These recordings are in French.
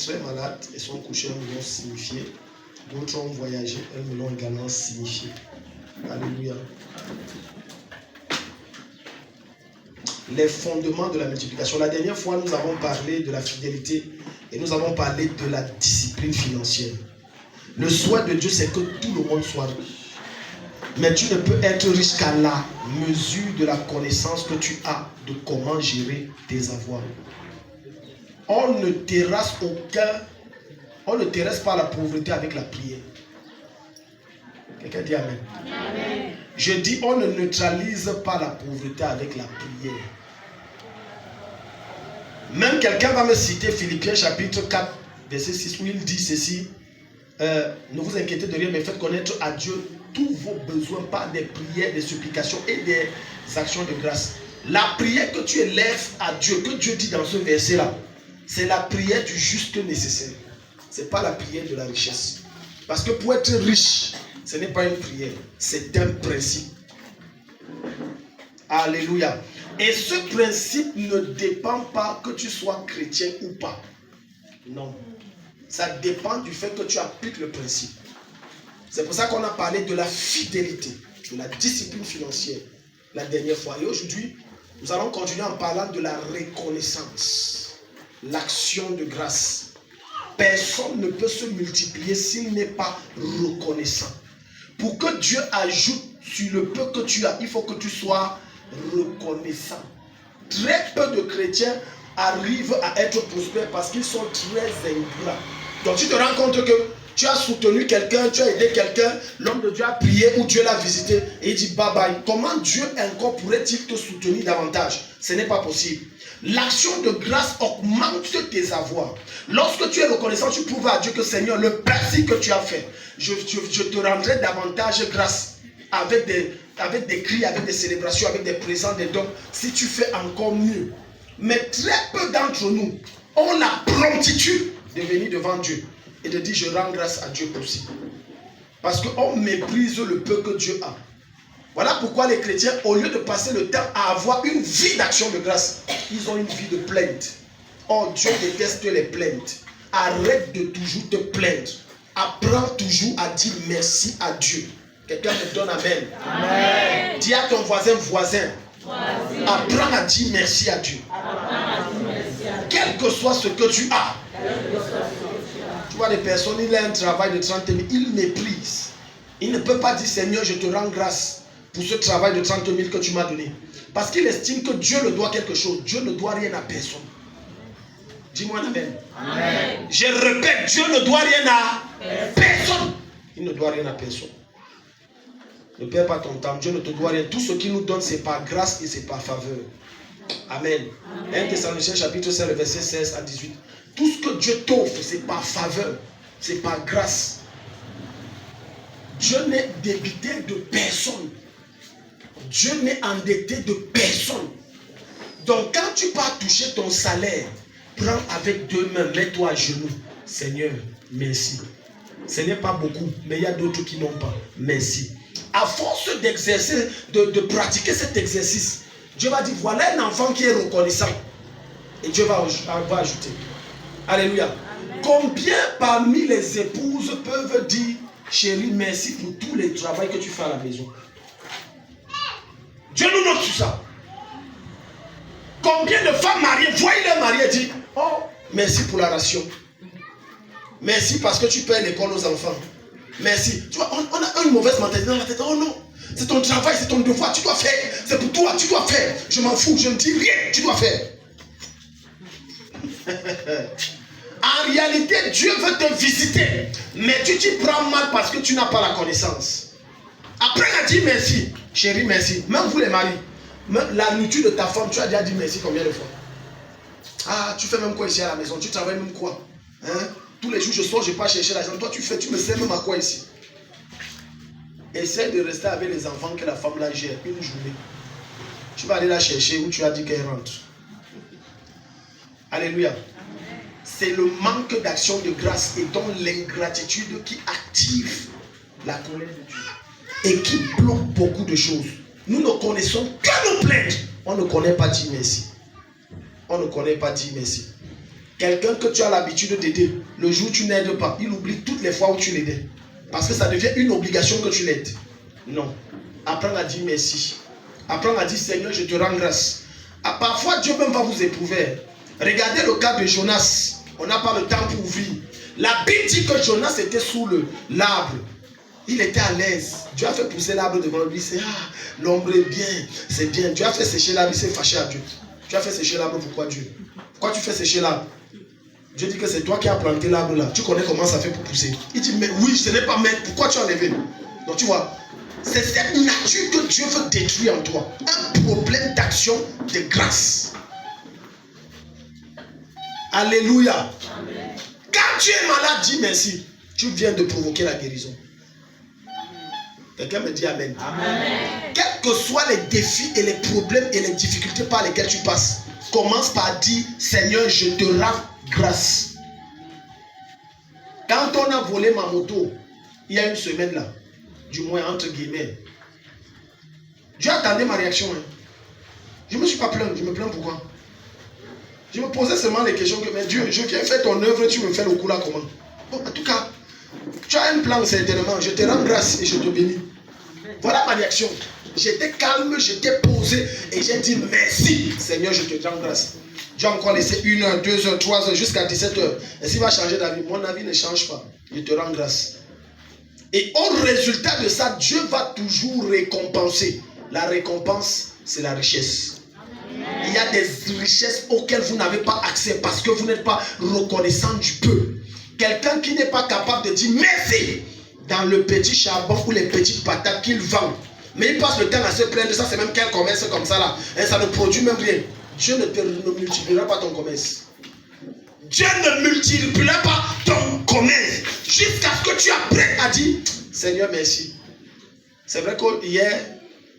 très malades et sont couchés, elles me l'ont signifié. D'autres ont voyagé, elles me l'ont également signifié. Alléluia. Les fondements de la multiplication. La dernière fois, nous avons parlé de la fidélité et nous avons parlé de la discipline financière. Le souhait de Dieu, c'est que tout le monde soit riche. Mais tu ne peux être riche qu'à la mesure de la connaissance que tu as de comment gérer tes avoirs. On ne terrasse pas la pauvreté avec la prière. Quelqu'un dit Amen. Amen. Je dis, on ne neutralise pas la pauvreté avec la prière. Même quelqu'un va me citer Philippiens chapitre 4, verset 6, où il dit ceci. Ne vous inquiétez de rien, mais faites connaître à Dieu tous vos besoins par des prières, des supplications et des actions de grâce. La prière que tu élèves à Dieu, que Dieu dit dans ce verset-là, c'est la prière du juste nécessaire. Ce n'est pas la prière de la richesse. Parce que pour être riche, ce n'est pas une prière, c'est un principe. Alléluia. Et ce principe ne dépend pas que tu sois chrétien ou pas. Non. Ça dépend du fait que tu appliques le principe. C'est pour ça qu'on a parlé de la fidélité, de la discipline financière la dernière fois. Et aujourd'hui, nous allons continuer en parlant de la reconnaissance, l'action de grâce. Personne ne peut se multiplier s'il n'est pas reconnaissant. Pour que Dieu ajoute sur le peu que tu as, il faut que tu sois reconnaissant. Très peu de chrétiens arrivent à être prospères parce qu'ils sont très ingrats. Donc tu te rends compte que tu as soutenu quelqu'un, tu as aidé quelqu'un, l'homme de Dieu a prié ou Dieu l'a visité et il dit bye bye. Comment Dieu encore pourrait-il te soutenir davantage? Ce n'est pas possible. L'action de grâce augmente tes avoirs. Lorsque tu es reconnaissant, tu prouves à Dieu que Seigneur, le merci que tu as fait, je te rendrai davantage grâce avec des cris, avec des célébrations, avec des présents, des dons, si tu fais encore mieux. Mais très peu d'entre nous ont la promptitude de venir devant Dieu et de dire je rends grâce à Dieu pour ça. Parce qu'on méprise le peu que Dieu a. Voilà pourquoi les chrétiens, au lieu de passer le temps à avoir une vie d'action de grâce, ils ont une vie de plainte. Oh, Dieu déteste les plaintes. Arrête de toujours te plaindre. Apprends toujours à dire merci à Dieu. Quelqu'un me donne amen. Amen. Dis à ton voisin. Apprends à dire merci à Dieu. Quel que soit ce que tu as. Tu vois, les personnes, il a un travail de 30 000, il méprise. Il ne peut pas dire Seigneur, je te rends grâce pour ce travail de 30 000 que tu m'as donné. Parce qu'il estime que Dieu ne doit quelque chose. Dieu ne doit rien à personne. Dis-moi amen. Amen. Je répète, Dieu ne doit rien à personne. Il ne doit rien à personne. Ne perds pas ton temps. Dieu ne te doit rien. Tout ce qu'il nous donne, c'est par grâce et c'est par faveur. Amen. 1 Thessaloniciens chapitre 16, verset 16 à 18. Tout ce que Dieu t'offre, c'est par faveur. C'est par grâce. Dieu n'est débité de personne. Dieu n'est endetté de personne. Donc quand tu pars toucher ton salaire, prends avec deux mains, mets-toi à genoux. Seigneur, merci. Ce n'est pas beaucoup, mais il y a d'autres qui n'ont pas. Merci. À force d'exercer, de pratiquer cet exercice, Dieu va dire, voilà un enfant qui est reconnaissant. Et Dieu va ajouter. Alléluia. Amen. Combien parmi les épouses peuvent dire, chérie, merci pour tout le travail que tu fais à la maison. Dieu nous montre tout ça. Combien de femmes mariées, voyez leur mari et dit, oh, merci pour la ration. Merci parce que tu payes l'école aux enfants. Merci. Tu vois, on a une mauvaise mentalité dans la tête. Oh non, c'est ton travail, c'est ton devoir, tu dois faire. C'est pour toi, tu dois faire. Je m'en fous, je ne dis rien, tu dois faire. En réalité, Dieu veut te visiter. Mais tu t'y prends mal parce que tu n'as pas la connaissance. Après, il a dit merci. Chérie, merci. Même vous les maris. Même la nourriture de ta femme, tu as déjà dit merci combien de fois? Ah, tu fais même quoi ici à la maison? Tu travailles même quoi? Hein? Tous les jours, je sors, je pars chercher l'argent. Toi, tu me sais même à quoi ici? Essaie de rester avec les enfants que la femme là gère une journée. Tu vas aller la chercher où tu as dit qu'elle rentre. Alléluia. C'est le manque d'action de grâce et donc l'ingratitude qui active la colère de Dieu et qui bloque beaucoup de choses. Nous ne connaissons que nos plaintes. On ne connaît pas dire merci. On ne connaît pas dire merci. Quelqu'un que tu as l'habitude d'aider, le jour où tu n'aides pas, il oublie toutes les fois où tu l'aidais. Parce que ça devient une obligation que tu l'aides. Non. Apprends à dire merci. Apprends à dire Seigneur, je te rends grâce. Parfois, Dieu même va vous éprouver. Regardez le cas de Jonas. On n'a pas le temps pour vivre. La Bible dit que Jonas était sous l'arbre. Il était à l'aise. Dieu a fait pousser l'arbre devant lui. C'est l'ombre est bien. C'est bien. Dieu a fait sécher l'arbre. Il s'est fâché à Dieu. Tu as fait sécher l'arbre. Pourquoi Dieu? Pourquoi tu fais sécher l'arbre? Dieu dit que c'est toi qui as planté l'arbre là. Tu connais comment ça fait pour pousser. Il dit, mais oui, ce n'est pas mais pourquoi tu as enlevé? Donc tu vois, c'est cette nature que Dieu veut détruire en toi. Un problème d'action de grâce. Alléluia. Amen. Quand tu es malade, dis merci. Tu viens de provoquer la guérison. Quelqu'un me dit Amen. Amen. Quels que soient les défis et les problèmes et les difficultés par lesquels tu passes, commence par dire Seigneur, je te rends grâce. Quand on a volé ma moto, il y a une semaine là, du moins entre guillemets, Dieu attendait ma réaction. Je ne me suis pas plaint. Je me plains pourquoi? Je me posais seulement les questions que, mais Dieu, je viens faire ton œuvre, tu me fais le coup là comment? Bon, en tout cas, tu as un plan certainement. Je te rends grâce et je te bénis. Voilà ma réaction. J'étais calme, j'étais posé et j'ai dit merci. Seigneur, je te rends grâce. Dieu a encore laissé 1 heure, 2 heures, 3 heures, jusqu'à 17 heures. Et s'il va changer d'avis, mon avis ne change pas. Je te rends grâce. Et au résultat de ça, Dieu va toujours récompenser. La récompense, c'est la richesse. Il y a des richesses auxquelles vous n'avez pas accès parce que vous n'êtes pas reconnaissant du peu. Quelqu'un qui n'est pas capable de dire merci dans le petit charbon ou les petites patates qu'il vend. Mais il passe le temps à se plaindre. Ça, c'est même quel commerce comme ça là. Et ça ne produit même rien. Dieu ne multipliera pas ton commerce. Dieu ne multipliera pas ton commerce jusqu'à ce que tu apprennes à dire Seigneur, merci. C'est vrai qu'hier,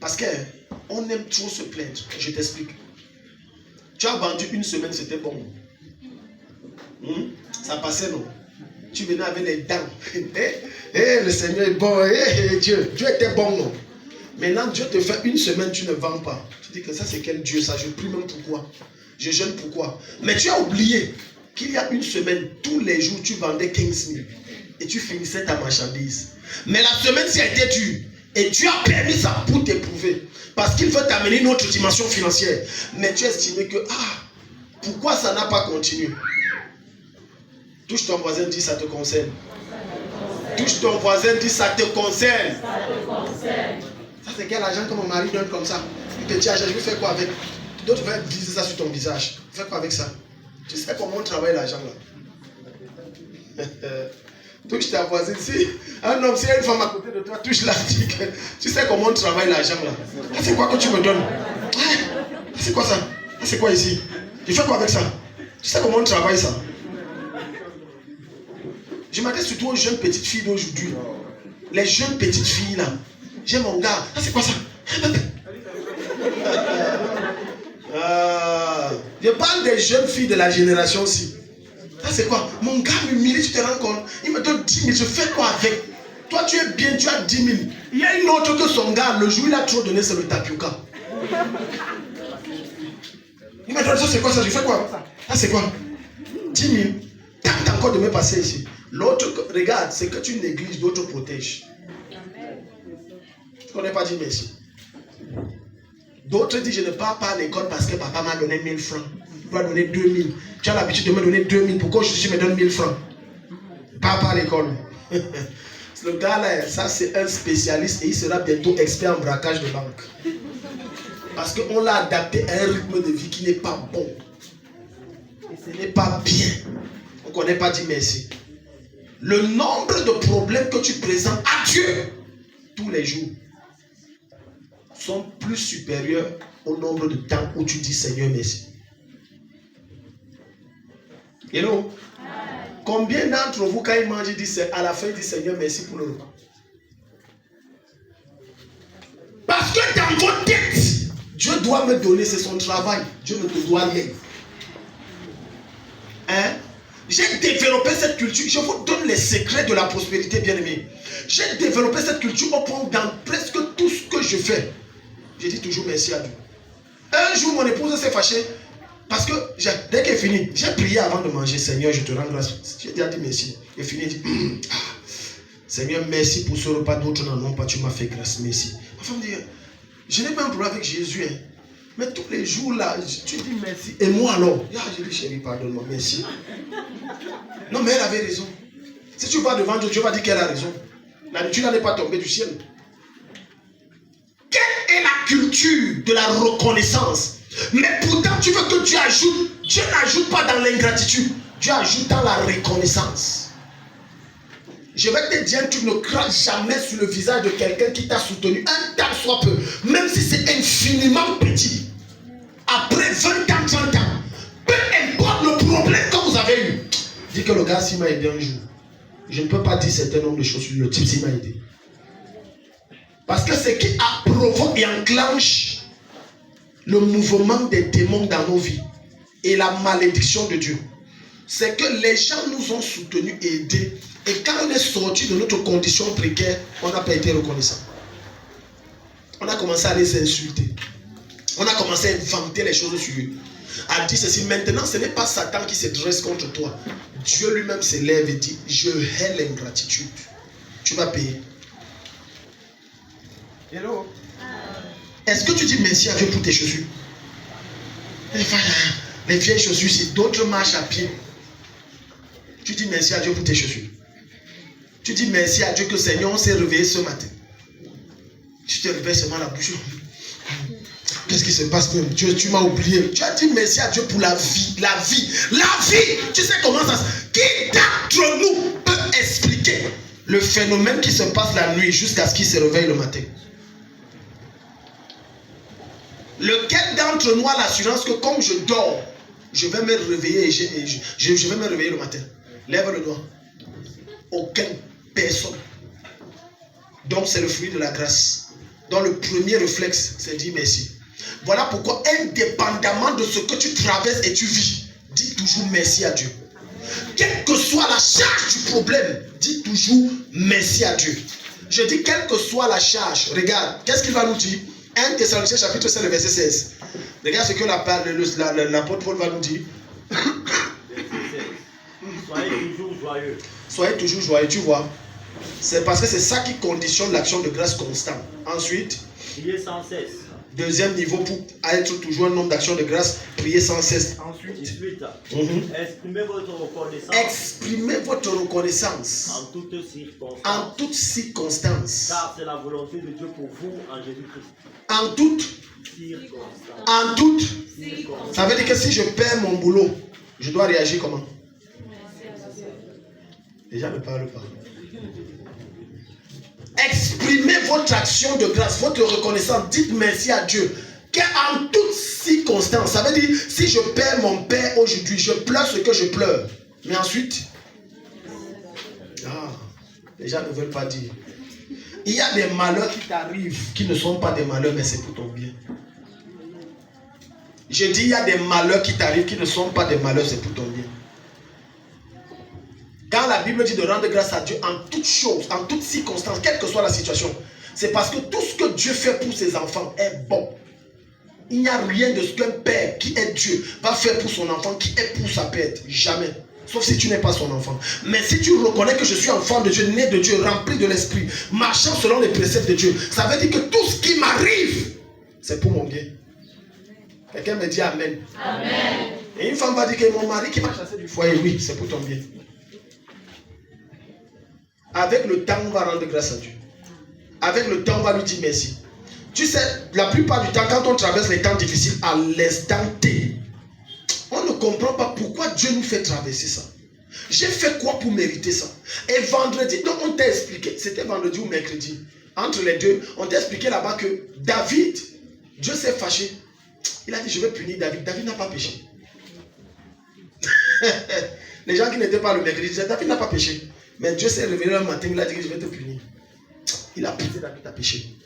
parce qu'on aime trop se plaindre. Je t'explique. Tu as vendu 1 semaine, c'était bon. Ça passait, non? Tu venais avec les dents. Le Seigneur est bon. Dieu était bon, non? Maintenant, Dieu te fait 1 semaine, tu ne vends pas. Tu dis que ça, c'est quel Dieu ça? Je prie même pourquoi? Je jeûne pourquoi? Mais tu as oublié qu'il y a 1 semaine, tous les jours, tu vendais 15 000 et tu finissais ta marchandise. Mais la semaine-ci a été dure et Dieu a permis ça pour t'éprouver. Parce qu'il veut t'amener une autre dimension financière. Mais tu estimais que, pourquoi ça n'a pas continué? Touche ton voisin, dis ça te concerne. Touche ton voisin, dis ça te concerne. Ça c'est quel argent que mon mari donne comme ça? Un petit argent, je vais faire quoi avec? D'autres vont viser ça sur ton visage. Fais quoi avec ça? Tu sais comment on travaille l'argent là? Touche ta voisine. Si un homme, s'il y a une femme à côté de toi, touche-la. Tu sais comment on travaille l'argent là? C'est quoi que tu me donnes? C'est quoi ça? C'est quoi ici? Tu fais quoi avec ça? Tu sais comment on travaille ça? Je m'adresse surtout aux jeunes petites filles d'aujourd'hui. Les jeunes petites filles là. J'ai mon gars. C'est quoi ça? Je parle des jeunes filles de la génération-ci. C'est quoi? Mon gars me mérite, tu te rends compte? Il me donne 10 000, je fais quoi avec? Toi tu es bien, tu as 10 000. Il y a une autre que son gars, le jour il a trop donné, c'est le tapioca. Il me donne ça, c'est quoi ça? Je fais quoi avec ça? Ça c'est quoi? 10 000. T'as encore de me passer ici. L'autre, regarde, c'est que tu négliges, d'autres protègent. Tu ne connais pas dire merci. D'autres disent, je ne pars pas à l'école parce que papa m'a donné 1000 francs. Il doit donner 2000. Tu as l'habitude de me donner 2000. Pourquoi je me donne 1000 francs? Pars pas à l'école. Le gars là, ça c'est un spécialiste et il sera bientôt expert en braquage de banque. Parce qu'on l'a adapté à un rythme de vie qui n'est pas bon. Et ce n'est pas bien. On ne connaît pas dire merci. Le nombre de problèmes que tu présentes à Dieu tous les jours sont plus supérieurs au nombre de temps où tu dis Seigneur merci. Hello? Combien d'entre vous, quand ils mangent, disent à la fin, ils disent Seigneur merci pour le repas? Parce que dans votre tête, Dieu doit me donner, c'est son travail. Dieu ne te doit rien. Hein? J'ai développé cette culture. Je vous donne les secrets de la prospérité, bien-aimé. J'ai développé cette culture au point dans presque tout ce que je fais. Je dis toujours merci à Dieu. Un jour, mon épouse s'est fâchée. Parce que dès qu'il est fini, j'ai prié avant de manger. Seigneur, je te rends grâce. J'ai déjà dit merci. Il est fini. Il dit, Seigneur, merci pour ce repas. D'autres n'en ont pas. Tu m'as fait grâce. Merci. Ma femme dit, je n'ai pas un problème avec Jésus. Hein. Mais tous les jours là, tu dis merci. Et moi alors, je dis chérie, pardonne-moi, merci. Non, mais elle avait raison. Si tu vas devant Dieu, Dieu va dire qu'elle a raison. La nature n'est pas tombée du ciel. Quelle est la culture de la reconnaissance? Mais pourtant, tu veux que Dieu ajoute. Dieu n'ajoute pas dans l'ingratitude. Dieu ajoute dans la reconnaissance. Je vais te dire, tu ne craches jamais sur le visage de quelqu'un qui t'a soutenu, un tant soit peu, même si c'est infiniment petit. Après 20 ans, 30 ans, peu importe le problème que vous avez eu, dis que le gars s'il m'a aidé un jour. Je ne peux pas dire certain nombre de choses sur le type s'il m'a aidé. Parce que ce qui provoque et enclenche le mouvement des démons dans nos vies et la malédiction de Dieu, c'est que les gens nous ont soutenus et aidés. Et quand on est sorti de notre condition précaire, on n'a pas été reconnaissant. On a commencé à les insulter. On a commencé à inventer les choses sur eux. À dire ceci, maintenant ce n'est pas Satan qui se dresse contre toi. Dieu lui-même se lève et dit, je hais l'ingratitude. Tu vas payer. Hello. Est-ce que tu dis merci à Dieu pour tes chaussures? Les vieilles chaussures, si d'autres marchent à pied. Tu dis merci à Dieu pour tes chaussures. Tu dis merci à Dieu que Seigneur, on s'est réveillé ce matin. Tu te réveilles seulement la bouche. Qu'est-ce qui se passe même? Dieu, tu m'as oublié. Tu as dit merci à Dieu pour la vie. La vie. La vie. Tu sais comment ça se passe? Qui d'entre nous peut expliquer le phénomène qui se passe la nuit jusqu'à ce qu'il se réveille le matin? Lequel d'entre nous a l'assurance que comme je dors, je vais me réveiller et je vais me réveiller le matin? Lève le doigt. Aucune personne. Donc c'est le fruit de la grâce. Donc le premier réflexe, c'est dire merci. Voilà pourquoi, indépendamment de ce que tu traverses et tu vis, dis toujours merci à Dieu. Quelle que soit la charge du problème, dis toujours merci à Dieu. Je dis quelle que soit la charge. Regarde, qu'est-ce qu'il va nous dire? 1 Thessaloniciens chapitre 5, le verset 16. Regarde ce que l'apôtre Paul va nous dire. Soyez toujours joyeux. Soyez toujours joyeux, tu vois. C'est parce que c'est ça qui conditionne l'action de grâce constante. Ensuite, priez sans cesse. Deuxième niveau pour être toujours un homme d'action de grâce, priez sans cesse. Ensuite, exprimez votre reconnaissance. Exprimez votre reconnaissance. En toutes circonstances. En toutes circonstances. Car c'est la volonté de Dieu pour vous en Jésus-Christ. En toutes circonstances. En toutes circonstances. Ça veut dire que si je perds mon boulot, je dois réagir comment? Déjà ne parle pas. Exprimez votre action de grâce, votre reconnaissance. Dites merci à Dieu. Car en toutes circonstances, ça veut dire, si je perds mon père aujourd'hui, je pleure ce que je pleure. Mais ensuite, les gens ne veulent pas dire. Il y a des malheurs qui t'arrivent, qui ne sont pas des malheurs, mais c'est pour ton bien. Je dis, il y a des malheurs qui t'arrivent, qui ne sont pas des malheurs, c'est pour ton bien. Quand la Bible dit de rendre grâce à Dieu en toutes choses, en toutes circonstances, quelle que soit la situation, c'est parce que tout ce que Dieu fait pour ses enfants est bon. Il n'y a rien de ce qu'un père qui est Dieu va faire pour son enfant qui est pour sa perte. Jamais. Sauf si tu n'es pas son enfant. Mais si tu reconnais que je suis enfant de Dieu, né de Dieu, rempli de l'esprit, marchant selon les préceptes de Dieu, ça veut dire que tout ce qui m'arrive, c'est pour mon bien. Quelqu'un me dit Amen. Amen. Et une femme va dire que mon mari qui m'a chassé du foyer, oui, c'est pour ton bien. Avec le temps, on va rendre grâce à Dieu. Avec le temps, on va lui dire merci. Tu sais, la plupart du temps, quand on traverse les temps difficiles, à l'instant T, on ne comprend pas pourquoi Dieu nous fait traverser ça. J'ai fait quoi pour mériter ça? Et vendredi, donc on t'a expliqué, c'était vendredi ou mercredi, entre les deux, on t'a expliqué là-bas que David, Dieu s'est fâché. Il a dit, je vais punir David. David n'a pas péché. Les gens qui n'étaient pas le mercredi disaient, David n'a pas péché. Mais Dieu s'est révélé un matin, il a dit que je vais te punir. Il a poussé David à pécher.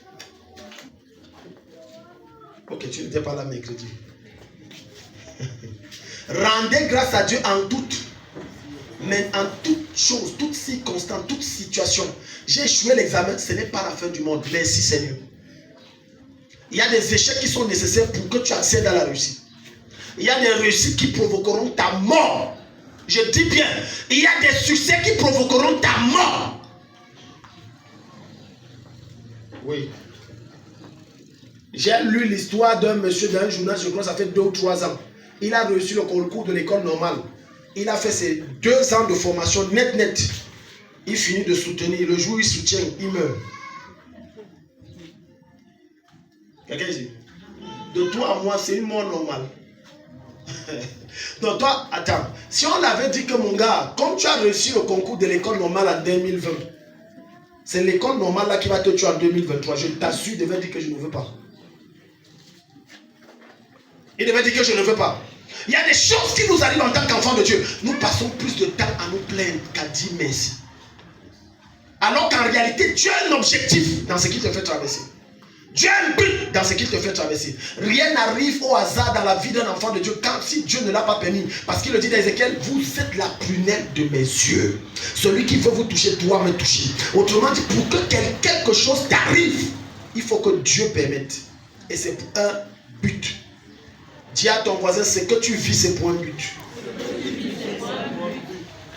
Ok, tu n'étais pas là mercredi. Rendez grâce à Dieu en toutes. Mais en toutes choses, toutes circonstances, toutes situations. J'ai échoué l'examen, ce n'est pas la fin du monde. Merci Seigneur. Il y a des échecs qui sont nécessaires pour que tu accèdes à la réussite. Il y a des réussites qui provoqueront ta mort. Je dis bien, il y a des succès qui provoqueront ta mort. Oui. J'ai lu l'histoire d'un monsieur dans un journal, je crois que ça fait 2 ou 3 ans. Il a reçu le concours de l'école normale. Il a fait ses 2 ans de formation net. Il finit de soutenir. Le jour où il soutient, il meurt. Quelqu'un dit? De toi à moi, c'est une mort normale. Donc toi, attends. Si on l'avait dit que mon gars, comme tu as reçu le concours de l'école normale en 2020, c'est l'école normale là qui va te tuer en 2023. Je t'assure, il devait dire que je ne veux pas. Il devait dire que je ne veux pas. Il y a des choses qui nous arrivent en tant qu'enfants de Dieu. Nous passons plus de temps à nous plaindre qu'à dire merci. Alors qu'en réalité, Dieu a un objectif dans ce qu'il te fait traverser. Dieu a un but dans ce qu'il te fait traverser. Rien n'arrive au hasard dans la vie d'un enfant de Dieu quand si Dieu ne l'a pas permis. Parce qu'il le dit dans Ézéchiel, vous êtes la prunelle de mes yeux. Celui qui veut vous toucher doit me toucher. Autrement dit, pour que quelque chose t'arrive, il faut que Dieu permette. Et c'est pour un but. Dis à ton voisin, ce que tu vis, c'est pour un but.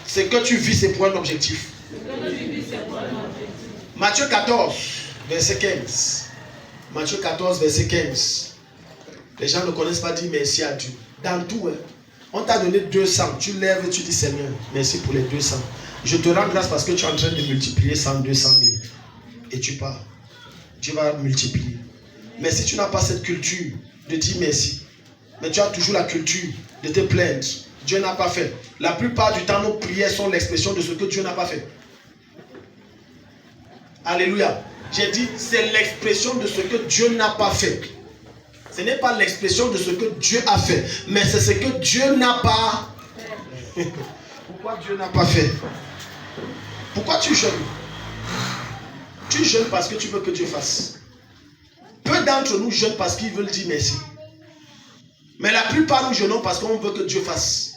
Ce que tu vis, c'est pour un objectif. Matthieu 14, verset 15. Matthieu 14, verset 15. Les gens ne connaissent pas dire merci à Dieu. Dans tout, on t'a donné 200. Tu lèves et tu dis Seigneur, merci pour les 200. Je te rends grâce parce que tu es en train de multiplier 100, 200 000. Et tu pars. Dieu va multiplier. Mais si tu n'as pas cette culture de dire merci, mais tu as toujours la culture de te plaindre, Dieu n'a pas fait. La plupart du temps, nos prières sont l'expression de ce que Dieu n'a pas fait. Alléluia. J'ai dit, c'est l'expression de ce que Dieu n'a pas fait. Ce n'est pas l'expression de ce que Dieu a fait, mais c'est ce que Dieu n'a pas fait. Pourquoi Dieu n'a pas fait? Pourquoi tu jeûnes? Tu jeûnes parce que tu veux que Dieu fasse. Peu d'entre nous jeûnent parce qu'ils veulent dire merci. Mais la plupart nous jeûnons parce qu'on veut que Dieu fasse.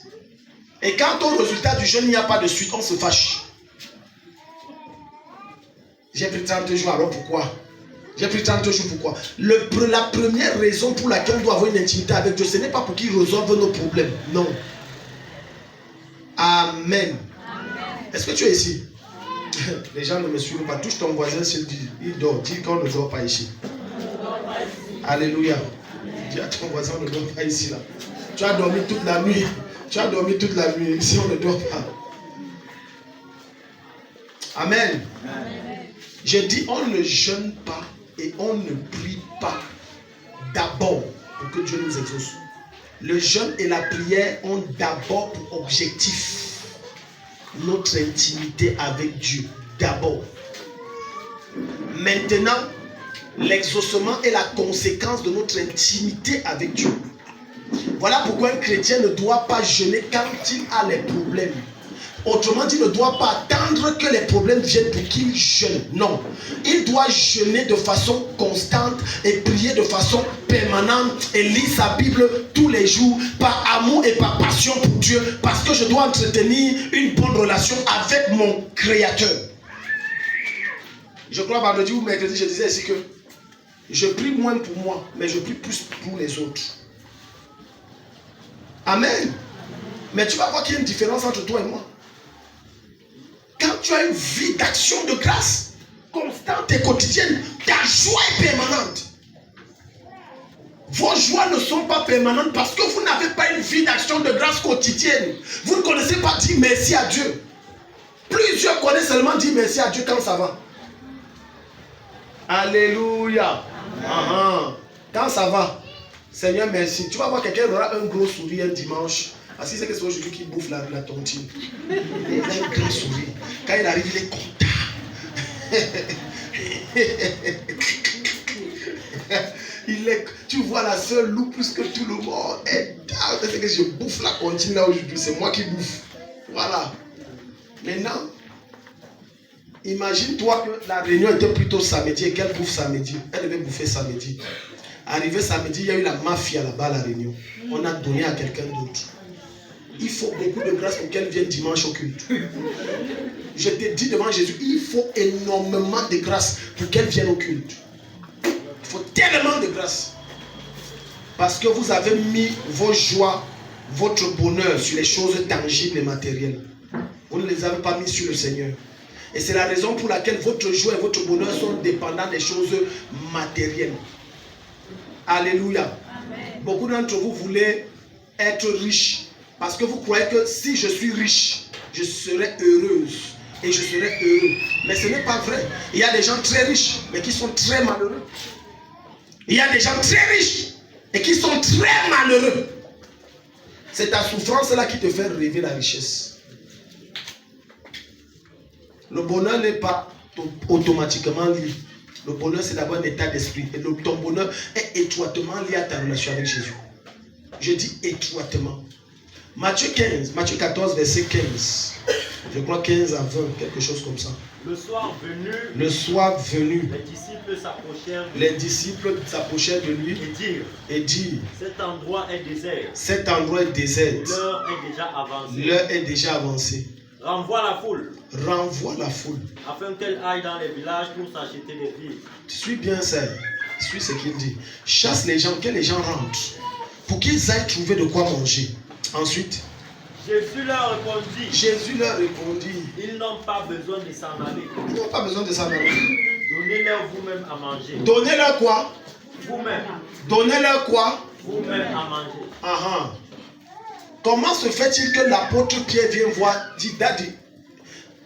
Et quand au résultat du jeûne, il n'y a pas de suite, on se fâche. J'ai pris 30 jours, alors pourquoi? J'ai pris 30 jours, pourquoi? La première raison pour laquelle on doit avoir une intimité avec Dieu, ce n'est pas pour qu'il résolve nos problèmes. Non. Amen. Est-ce que tu es ici? Les gens ne me suivent pas. Touche ton voisin s'il dit, il dort. Dis qu'on ne dort pas ici. Alléluia. Dis à ton voisin, on ne dort pas ici là. Tu as dormi toute la nuit. Tu as dormi toute la nuit. Ici, on ne dort pas. Amen. Je dis, on ne jeûne pas et on ne prie pas d'abord pour que Dieu nous exauce. Le jeûne et la prière ont d'abord pour objectif notre intimité avec Dieu. D'abord. Maintenant, l'exaucement est la conséquence de notre intimité avec Dieu. Voilà pourquoi un chrétien ne doit pas jeûner quand il a les problèmes. Autrement dit, il ne doit pas attendre que les problèmes viennent pour qu'il jeûne. Non. Il doit jeûner de façon constante et prier de façon permanente et lire sa Bible tous les jours par amour et par passion pour Dieu, parce que je dois entretenir une bonne relation avec mon Créateur. Je crois vendredi ou mercredi, je disais ici que je prie moins pour moi, mais je prie plus pour les autres. Amen. Mais tu vas voir qu'il y a une différence entre toi et moi. Quand tu as une vie d'action de grâce constante et quotidienne, ta joie est permanente. Vos joies ne sont pas permanentes parce que vous n'avez pas une vie d'action de grâce quotidienne. Vous ne connaissez pas dire merci à Dieu. Plusieurs connaissent seulement dire merci à Dieu quand ça va. Alléluia. Quand ça va, Seigneur merci. Tu vas voir quelqu'un aura un gros sourire un dimanche. Parce que c'est que c'est aujourd'hui qu'il bouffe la tontine. Il a un grand sourire. Quand il arrive, il est content. Tu vois la seule loup plus que tout le monde. C'est que je bouffe la tontine là aujourd'hui. C'est moi qui bouffe. Voilà. Maintenant, imagine-toi que la réunion était plutôt samedi et qu'elle bouffe samedi. Elle devait bouffer samedi. Arrivé samedi, il y a eu la mafia là-bas à la réunion. On a donné à quelqu'un d'autre. Il faut beaucoup de grâce pour qu'elle vienne dimanche au culte. Je te dis devant Jésus, il faut énormément de grâce pour qu'elle vienne au culte. Il faut tellement de grâce. Parce que vous avez mis vos joies, votre bonheur sur les choses tangibles et matérielles. Vous ne les avez pas mis sur le Seigneur. Et c'est la raison pour laquelle votre joie et votre bonheur sont dépendants des choses matérielles. Alléluia. Amen. Beaucoup d'entre vous voulez être riches parce que vous croyez que si je suis riche, je serai heureuse et je serai heureux. Mais ce n'est pas vrai. Il y a des gens très riches mais qui sont très malheureux. Il y a des gens très riches et qui sont très malheureux. C'est ta souffrance là qui te fait rêver la richesse. Le bonheur n'est pas automatiquement lié. Le bonheur, c'est d'abord un état d'esprit. Et ton bonheur est étroitement lié à ta relation avec Jésus. Je dis étroitement. Matthieu 14, verset 15. Je crois 15 à 20, quelque chose comme ça. Le soir venu, les disciples s'approchèrent de lui et dirent, cet endroit est désert. Cet endroit est désert. L'heure est déjà avancée. L'heure est déjà avancée. Renvoie la foule. Renvoie la foule. Afin qu'elle aille dans les villages pour s'acheter des vivres. Suis bien ça. Suis ce qu'il dit. Chasse les gens, que les gens rentrent. Pour qu'ils aillent trouver de quoi manger. Ensuite. Jésus leur répondit. Ils n'ont pas besoin de s'en aller. Ils n'ont pas besoin de s'en aller. Donnez-leur vous-même à manger. Donnez-leur quoi? Vous-même. Donnez-leur quoi? Vous-même à manger. Ah. Comment se fait-il que l'apôtre Pierre vient voir, dit Daddy,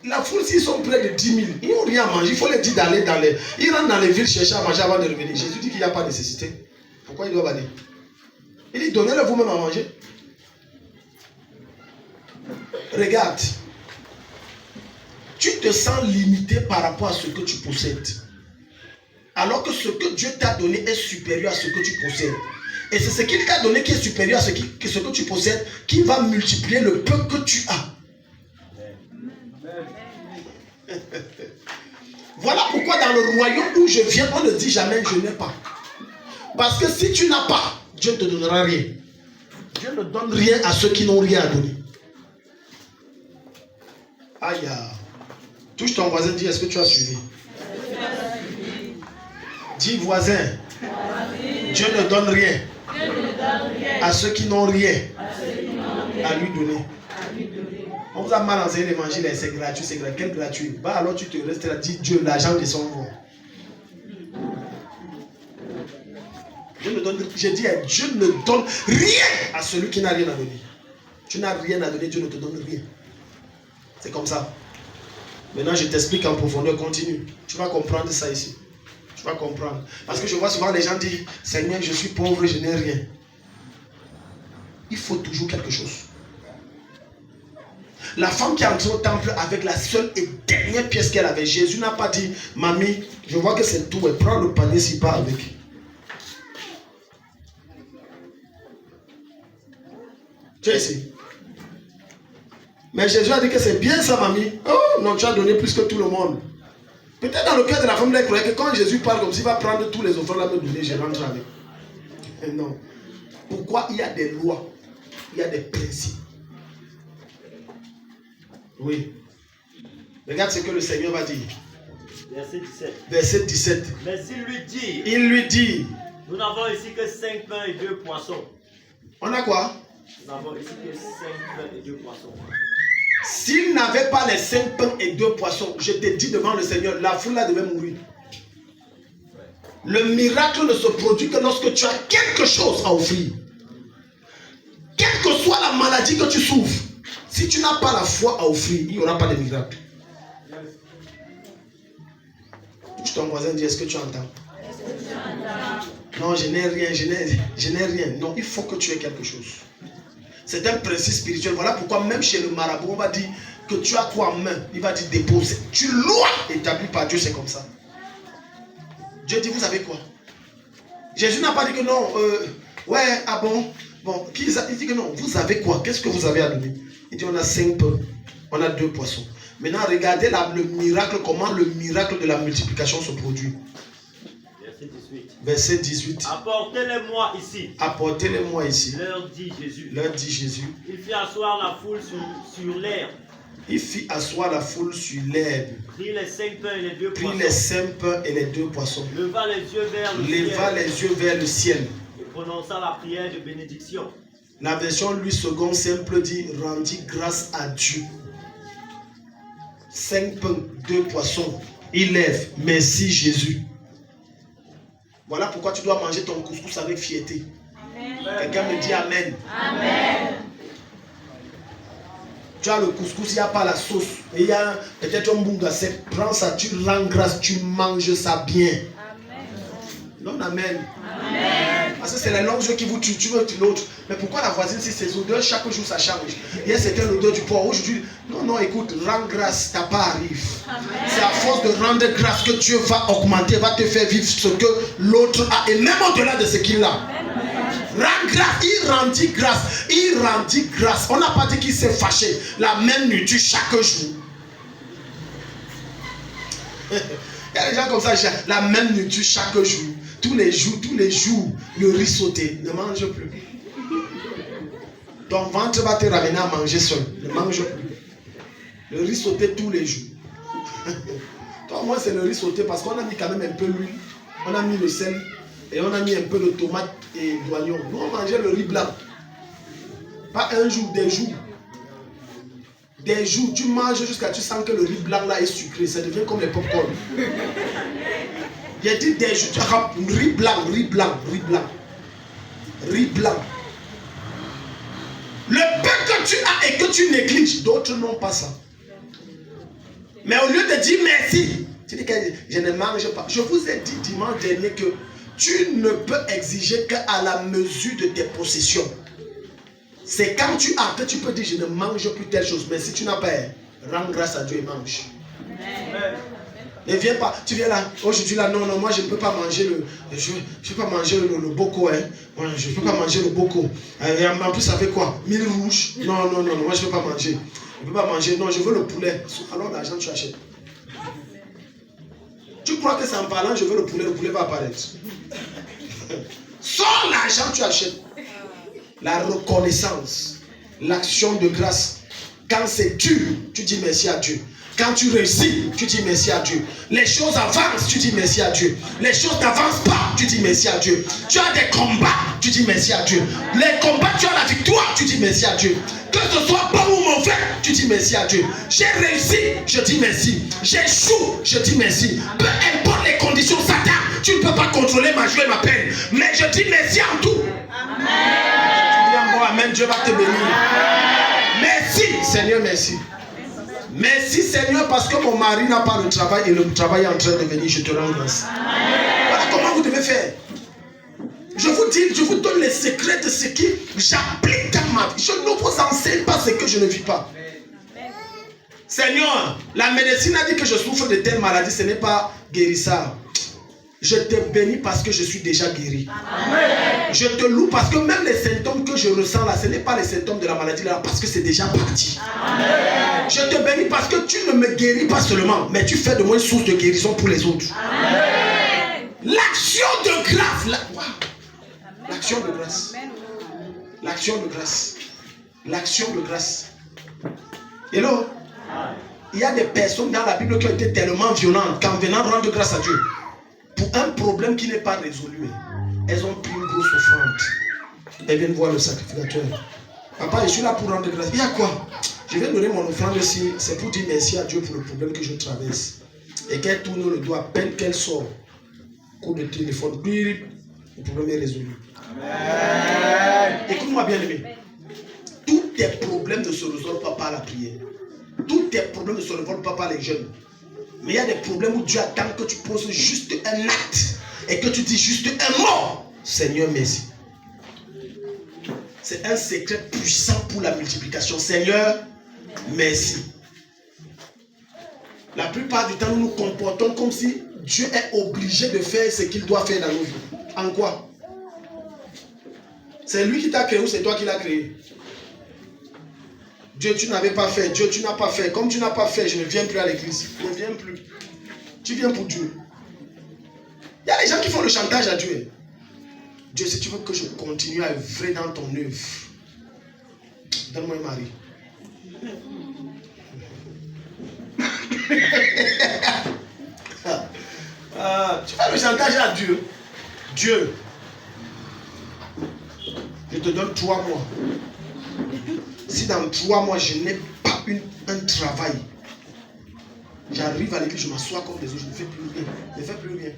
la foule, s'ils sont près de 10 000, ils n'ont rien à manger, il faut les dire d'aller dans les... Ils rentrent dans les villes chercher à manger avant de revenir. Jésus dit qu'il n'y a pas de nécessité. Pourquoi ils doivent aller? Il dit donnez-leur vous-même à manger. Regarde. Tu te sens limité par rapport à ce que tu possèdes. Alors que ce que Dieu t'a donné est supérieur à ce que tu possèdes. Et c'est ce qu'il t'a donné qui est supérieur à ce que tu possèdes qui va multiplier le peu que tu as. Voilà pourquoi dans le royaume où je viens, on ne dit jamais je n'ai pas. Parce que si tu n'as pas, Dieu ne te donnera rien. Dieu ne donne rien à ceux qui n'ont rien à donner. Aïe. Touche ton voisin, dis est-ce que tu as suivi? Dis voisin, Dieu ne donne rien à ceux qui n'ont rien à lui donner. On vous a mal enseigné l'évangile, c'est gratuit, c'est gratuit. Quel gratuit? Bah alors tu te restes là, dis Dieu, l'argent de son nom. Dieu ne donne, j'ai dit, Dieu ne donne rien à celui qui n'a rien à donner. Tu n'as rien à donner, Dieu ne te donne rien. C'est comme ça. Maintenant, je t'explique en profondeur, continue. Tu vas comprendre ça ici. Tu vas comprendre. Parce que je vois souvent les gens dire, Seigneur, je suis pauvre, je n'ai rien. Il faut toujours quelque chose. La femme qui est entrée au temple avec la seule et dernière pièce qu'elle avait, Jésus n'a pas dit, mamie, je vois que c'est tout, elle prend le panier si pas avec. Tu es ici. Mais Jésus a dit que c'est bien ça, mamie. Oh non, tu as donné plus que tout le monde. Peut-être dans le cœur de la femme, elle croyait que quand Jésus parle comme s'il va prendre tous les offrandes à me donner, je rentre avec. Et non. Pourquoi il y a des lois? Il y a des principes. Oui. Regarde ce que le Seigneur va dire. Verset 17. Verset 17. Mais il lui dit, nous n'avons ici que 5 pains et 2 poissons. On a quoi? Nous n'avons ici que 5 pains et 2 poissons. S'il n'avait pas les 5 pains et 2 poissons, je te dis devant le Seigneur, la foule là devait mourir. Le miracle ne se produit que lorsque tu as quelque chose à offrir. Quelle que soit la maladie que tu souffres, si tu n'as pas la foi à offrir, il n'y aura pas de miracle. Touche ton voisin, dis, est-ce que tu entends? Non, je n'ai rien, je n'ai rien. Non, il faut que tu aies quelque chose. C'est un principe spirituel. Voilà pourquoi même chez le marabout, on va dire que tu as quoi en main. Il va dire dépose. Tu loi établi par Dieu, c'est comme ça. Dieu dit, vous savez quoi? Jésus n'a pas dit que non. Ouais, ah bon. Bon, il dit que non. Vous avez quoi? Qu'est-ce que vous avez à donner? Il dit, on a 5 pains. On a 2 poissons. Maintenant, regardez le miracle, comment le miracle de la multiplication se produit. Verset 18. Apportez-les-moi ici. Apportez-les-moi ici. Leur dit Jésus. Leur dit Jésus. Il fit asseoir la foule sur l'herbe. Il fit asseoir la foule sur l'herbe. Prit les 5 pains et les 2 poissons. Prit les 5 pains et les 2 poissons. Leva les yeux vers le ciel. Leva les yeux vers le ciel. Et prononça la prière de bénédiction. La version Louis II simple dit rendit grâce à Dieu. 5 pains, 2 poissons. Il lève. Merci Jésus. Voilà pourquoi tu dois manger ton couscous avec fierté. Quelqu'un me dit Amen. Amen. Tu as le couscous, il n'y a pas la sauce. Et il y a peut-être un bunga sec. Prends ça, tu rends grâce, tu manges ça bien. Amen. Non, Amen. Amen. Parce que c'est la langue qui vous tue, tu veux l'autre. Mais pourquoi la voisine, si ses odeurs, chaque jour ça change. Hier c'était l'odeur du porc. Aujourd'hui, non, écoute, rends grâce, ta part arrive. C'est à force de rendre grâce que Dieu va augmenter, va te faire vivre ce que l'autre a. Et même au-delà de ce qu'il a. Rends grâce, il rendit grâce, il rendit grâce. On n'a pas dit qu'il s'est fâché. La même nourriture chaque jour. Il y a des gens comme ça, la même nourriture chaque jour. Tous les jours, le riz sauté. Ne mange plus. Ton ventre va te ramener à manger seul. Ne mange plus. Le riz sauté tous les jours. Toi, moi, c'est le riz sauté parce qu'on a mis quand même un peu l'huile. On a mis le sel. Et on a mis un peu de tomate et d'oignon. Nous, on mangeait le riz blanc. Pas un jour, des jours. Des jours, tu manges jusqu'à tu sens que le riz blanc là est sucré. Ça devient comme les pop-corn. J'ai dit des jours, tu as riz blanc, riz blanc, riz blanc. Riz blanc. Le pain que tu as et que tu négliges, d'autres n'ont pas ça. Mais au lieu de dire merci, tu dis que je ne mange pas. Je vous ai dit dimanche dernier que tu ne peux exiger qu'à la mesure de tes possessions. C'est quand tu as que tu peux dire je ne mange plus telle chose. Mais si tu n'as pas, rends grâce à Dieu et mange. Amen. Ne viens pas, tu viens là, aujourd'hui là, non, moi je ne peux pas manger je peux pas manger le boko, hein. Moi, je ne peux pas manger le boko. En plus ça fait quoi? 1000 rouges? Non, moi je ne peux pas manger. Je ne peux pas manger, non, je veux le poulet. Alors l'argent tu achètes. Tu crois que c'est en parlant, je veux le poulet va apparaître. Sans l'argent, tu achètes. La reconnaissance, l'action de grâce. Quand c'est dur, tu dis merci à Dieu. Quand tu réussis, tu dis merci à Dieu. Les choses avancent, tu dis merci à Dieu. Les choses n'avancent pas, tu dis merci à Dieu. Tu as des combats, tu dis merci à Dieu. Les combats, tu as la victoire, tu dis merci à Dieu. Que ce soit bon ou mauvais, tu dis merci à Dieu. J'ai réussi, je dis merci. J'échoue, je dis merci. Peu importe les conditions, Satan, tu ne peux pas contrôler ma joie et ma peine. Mais je dis merci en tout. Amen. Tu dis encore Amen, Dieu va te bénir. Merci, Seigneur, merci. Merci Seigneur parce que mon mari n'a pas le travail et le travail est en train de venir, je te rends grâce. Voilà comment vous devez faire. Je vous donne les secrets de ce qui j'applique dans ma vie. Je ne vous enseigne pas ce que je ne vis pas. Seigneur, la médecine a dit que je souffre de telle maladie, ce n'est pas guérissable. Je te bénis parce que je suis déjà guéri. Amen. Je te loue parce que même les symptômes que je ressens là, ce n'est pas les symptômes de la maladie là, parce que c'est déjà parti. Amen. Je te bénis parce que tu ne me guéris pas seulement, mais tu fais de moi une source de guérison pour les autres. Amen. L'action de grâce. L'action de grâce. L'action de grâce. L'action de grâce. Hello? Il y a des personnes dans la Bible qui ont été tellement violentes qu'en venant rendre grâce à Dieu, pour un problème qui n'est pas résolu, elles ont pris une grosse offrande. Elles viennent voir le sacrificateur. Papa, je suis là pour rendre grâce. Il y a quoi? Je vais donner mon offrande ici. C'est pour dire merci à Dieu pour le problème que je traverse. Et qu'elle tourne le doigt, peine qu'elle sort. Coup de téléphone, le problème est résolu. Amen. Écoute-moi bien aimé. Tous tes problèmes ne se résolvent pas par la prière. Tous tes problèmes ne se résolvent pas par les jeûnes. Mais il y a des problèmes où Dieu attend que tu poses juste un acte et que tu dis juste un mot. Seigneur, merci. C'est un secret puissant pour la multiplication. Seigneur, merci. La plupart du temps, nous nous comportons comme si Dieu est obligé de faire ce qu'il doit faire dans nos vies. En quoi? C'est lui qui t'a créé ou c'est toi qui l'as créé? Dieu, tu n'avais pas fait. Dieu, tu n'as pas fait. Comme tu n'as pas fait, je ne viens plus à l'église. Je ne viens plus. Tu viens pour Dieu. Il y a des gens qui font le chantage à Dieu. Dieu, si tu veux que je continue à œuvrer dans ton œuvre, donne-moi un mari. Tu fais le chantage à Dieu. Dieu, te donne 3 mois. Si dans 3 mois, je n'ai pas un travail, j'arrive à l'église, je m'assois comme des autres, je ne fais plus rien. Je ne fais plus rien.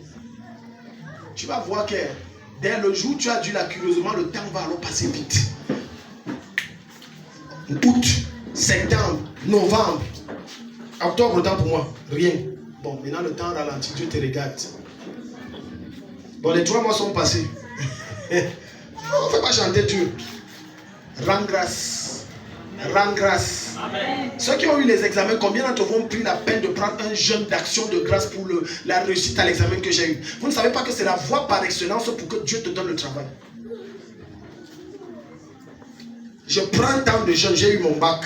Tu vas voir que dès le jour où tu as dû là, curieusement, le temps va alors passer vite. Août, septembre, novembre, octobre, temps pour moi, rien. Bon, maintenant le temps ralentit, Dieu te regarde. Bon, les 3 mois sont passés. On ne fait pas chanter Dieu. Rends grâce. Rends grâce. Amen. Ceux qui ont eu les examens, combien d'entre vous ont pris la peine de prendre un jeûne d'action de grâce pour la réussite à l'examen que j'ai eu? Vous ne savez pas que c'est la voie par excellence pour que Dieu te donne le travail. Je prends tant de jeûne, j'ai eu mon bac,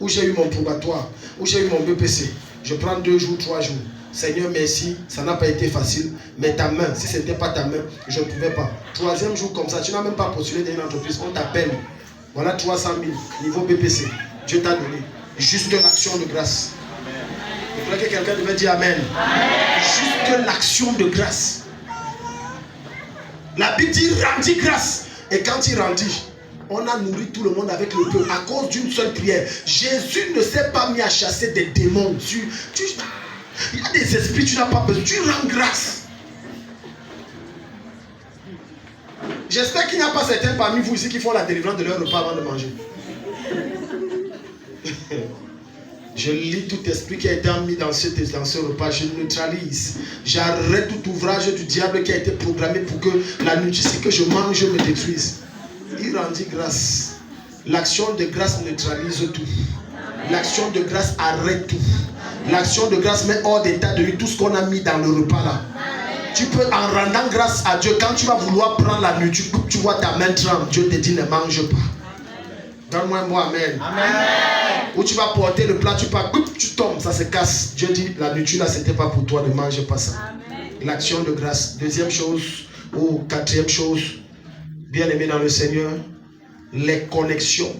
ou j'ai eu mon probatoire, ou j'ai eu mon BPC. Je prends 2 jours, 3 jours. Seigneur, merci, ça n'a pas été facile, mais ta main, si ce n'était pas ta main, je ne pouvais pas. 3e jour comme ça, tu n'as même pas postulé dans une entreprise, on t'appelle. Voilà 300 000, niveau BPC. Dieu t'a donné. Juste l'action de grâce. Il faudrait que quelqu'un devait dire Amen. Juste l'action de grâce. La Bible dit rendit grâce. Et quand il rendit, on a nourri tout le monde avec le peu à cause d'une seule prière. Jésus ne s'est pas mis à chasser des démons. Il y a des esprits, tu n'as pas besoin. Tu rends grâce. J'espère qu'il n'y a pas certains parmi vous ici qui font la délivrance de leur repas avant de manger. Je lis tout esprit qui a été mis dans ce repas. Je neutralise. J'arrête tout ouvrage du diable qui a été programmé pour que la nourriture que je mange me détruise. Il rendit grâce. L'action de grâce neutralise tout. L'action de grâce arrête tout. L'action de grâce met hors d'état de nuit tout ce qu'on a mis dans le repas là. Tu peux, en rendant grâce à Dieu, quand tu vas vouloir prendre la nourriture, tu vois ta main tremble, Dieu te dit ne mange pas. Donne-moi un mot amen. Amen. Ou tu vas porter le plat, tu tombes, ça se casse. Dieu dit la nourriture là, c'était pas pour toi, ne mange pas ça. L'action de grâce. 2e chose, ou 4e chose, bien aimé dans le Seigneur, les connexions.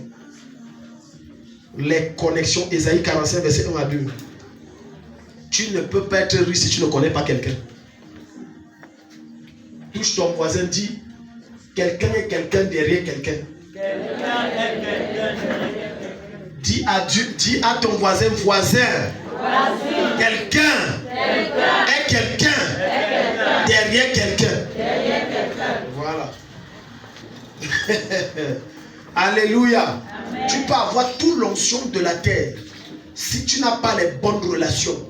Les connexions. Ésaïe 45, verset 1 à 2. Tu ne peux pas être riche si tu ne connais pas quelqu'un. Touche ton voisin, dis quelqu'un est quelqu'un derrière quelqu'un. Dis à ton voisin, quelqu'un est quelqu'un derrière quelqu'un. Voilà. Alléluia. Amen. Tu peux avoir toute l'onction de la terre. Si tu n'as pas les bonnes relations,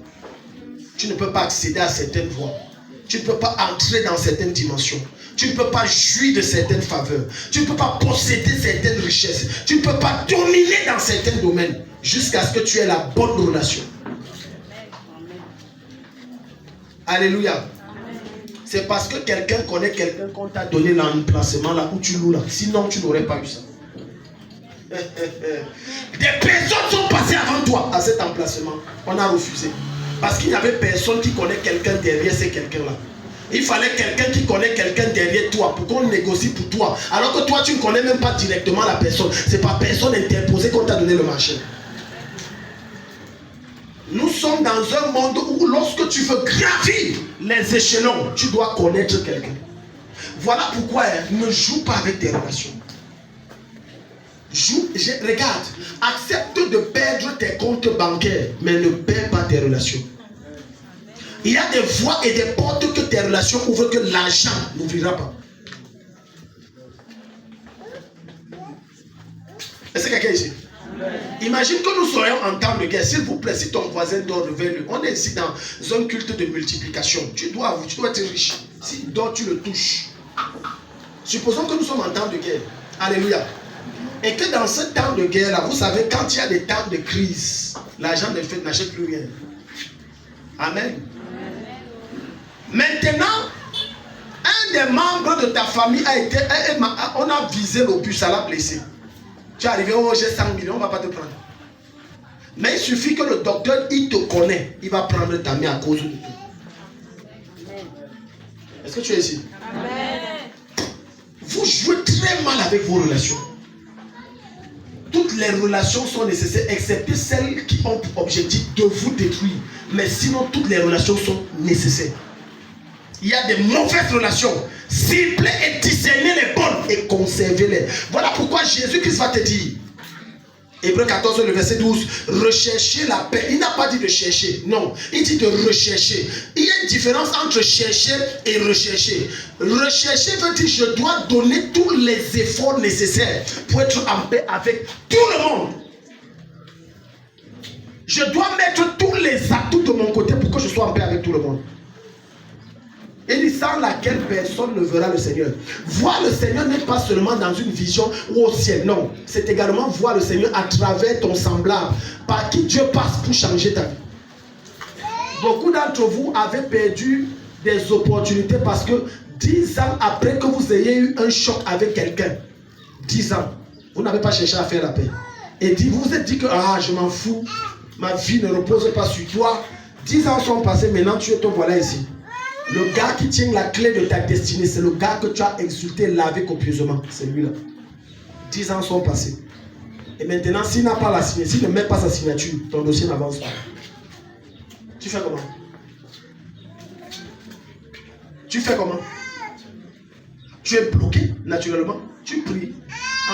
tu ne peux pas accéder à certaines voies. Tu ne peux pas entrer dans certaines dimensions. Tu ne peux pas jouir de certaines faveurs. Tu ne peux pas posséder certaines richesses. Tu ne peux pas dominer dans certains domaines jusqu'à ce que tu aies la bonne relation. Alléluia. C'est parce que quelqu'un connaît quelqu'un qu'on t'a donné l'emplacement là où tu loues là. Sinon, tu n'aurais pas eu ça. Des personnes sont passées avant toi à cet emplacement. On a refusé. Parce qu'il n'y avait personne qui connaît quelqu'un derrière ces quelqu'un-là. Il fallait quelqu'un qui connaît quelqu'un derrière toi pour qu'on négocie pour toi. Alors que toi, tu ne connais même pas directement la personne. C'est par personne interposée qu'on t'a donné le marché. Nous sommes dans un monde où lorsque tu veux gravir les échelons, tu dois connaître quelqu'un. Voilà pourquoi ne joue pas avec tes relations. Regarde, accepte de perdre tes comptes bancaires, mais ne perds pas tes relations. Il y a des voies et des portes que tes relations ouvrent que l'argent n'ouvrira pas. Est-ce que quelqu'un est ici? Imagine que nous soyons en temps de guerre. S'il vous plaît, si ton voisin dort, réveille-le. On est ici dans un culte de multiplication. Tu dois être riche. S'il dort, tu le touches. Supposons que nous sommes en temps de guerre. Alléluia. Et que dans ce temps de guerre-là, vous savez, quand il y a des temps de crise, l'argent n'achète plus rien. Amen. Maintenant, un des membres de ta famille on a visé l'obus, ça l'a blessé. Tu es arrivé, oh j'ai 100 millions, on ne va pas te prendre. Mais il suffit que le docteur, il te connaît, il va prendre ta main à cause de toi. Est-ce que tu es ici? Amen. Vous jouez très mal avec vos relations. Toutes les relations sont nécessaires, excepté celles qui ont pour objectif de vous détruire. Mais sinon, toutes les relations sont nécessaires. Il y a des mauvaises relations. cibler et discerner les bonnes et conserver-les. Voilà pourquoi Jésus-Christ va te dire, Hébreux 14, le verset 12, rechercher la paix. Il n'a pas dit de chercher, non, il dit de rechercher. Il y a une différence entre chercher et rechercher. Rechercher veut dire je dois donner tous les efforts nécessaires pour être en paix avec tout le monde. Je dois mettre tous les atouts de mon côté pour que je sois en paix avec tout le monde. Il dit sans laquelle personne ne verra le Seigneur. Voir le Seigneur n'est pas seulement dans une vision ou au ciel, non. C'est également voir le Seigneur à travers ton semblable, par qui Dieu passe pour changer ta vie. Beaucoup d'entre vous avez perdu des opportunités parce que 10 ans après que vous ayez eu un choc avec quelqu'un, 10 ans, vous n'avez pas cherché à faire la paix. Et vous vous êtes dit que je m'en fous, ma vie ne repose pas sur toi. 10 ans sont passés, maintenant tu te voilà ici. Le gars qui tient la clé de ta destinée, c'est le gars que tu as insulté, lavé copieusement. C'est lui là. 10 ans sont passés. Et maintenant, s'il n'a pas la signature, s'il ne met pas sa signature, ton dossier n'avance pas. Tu fais comment? Tu fais comment? Tu es bloqué, naturellement. Tu pries.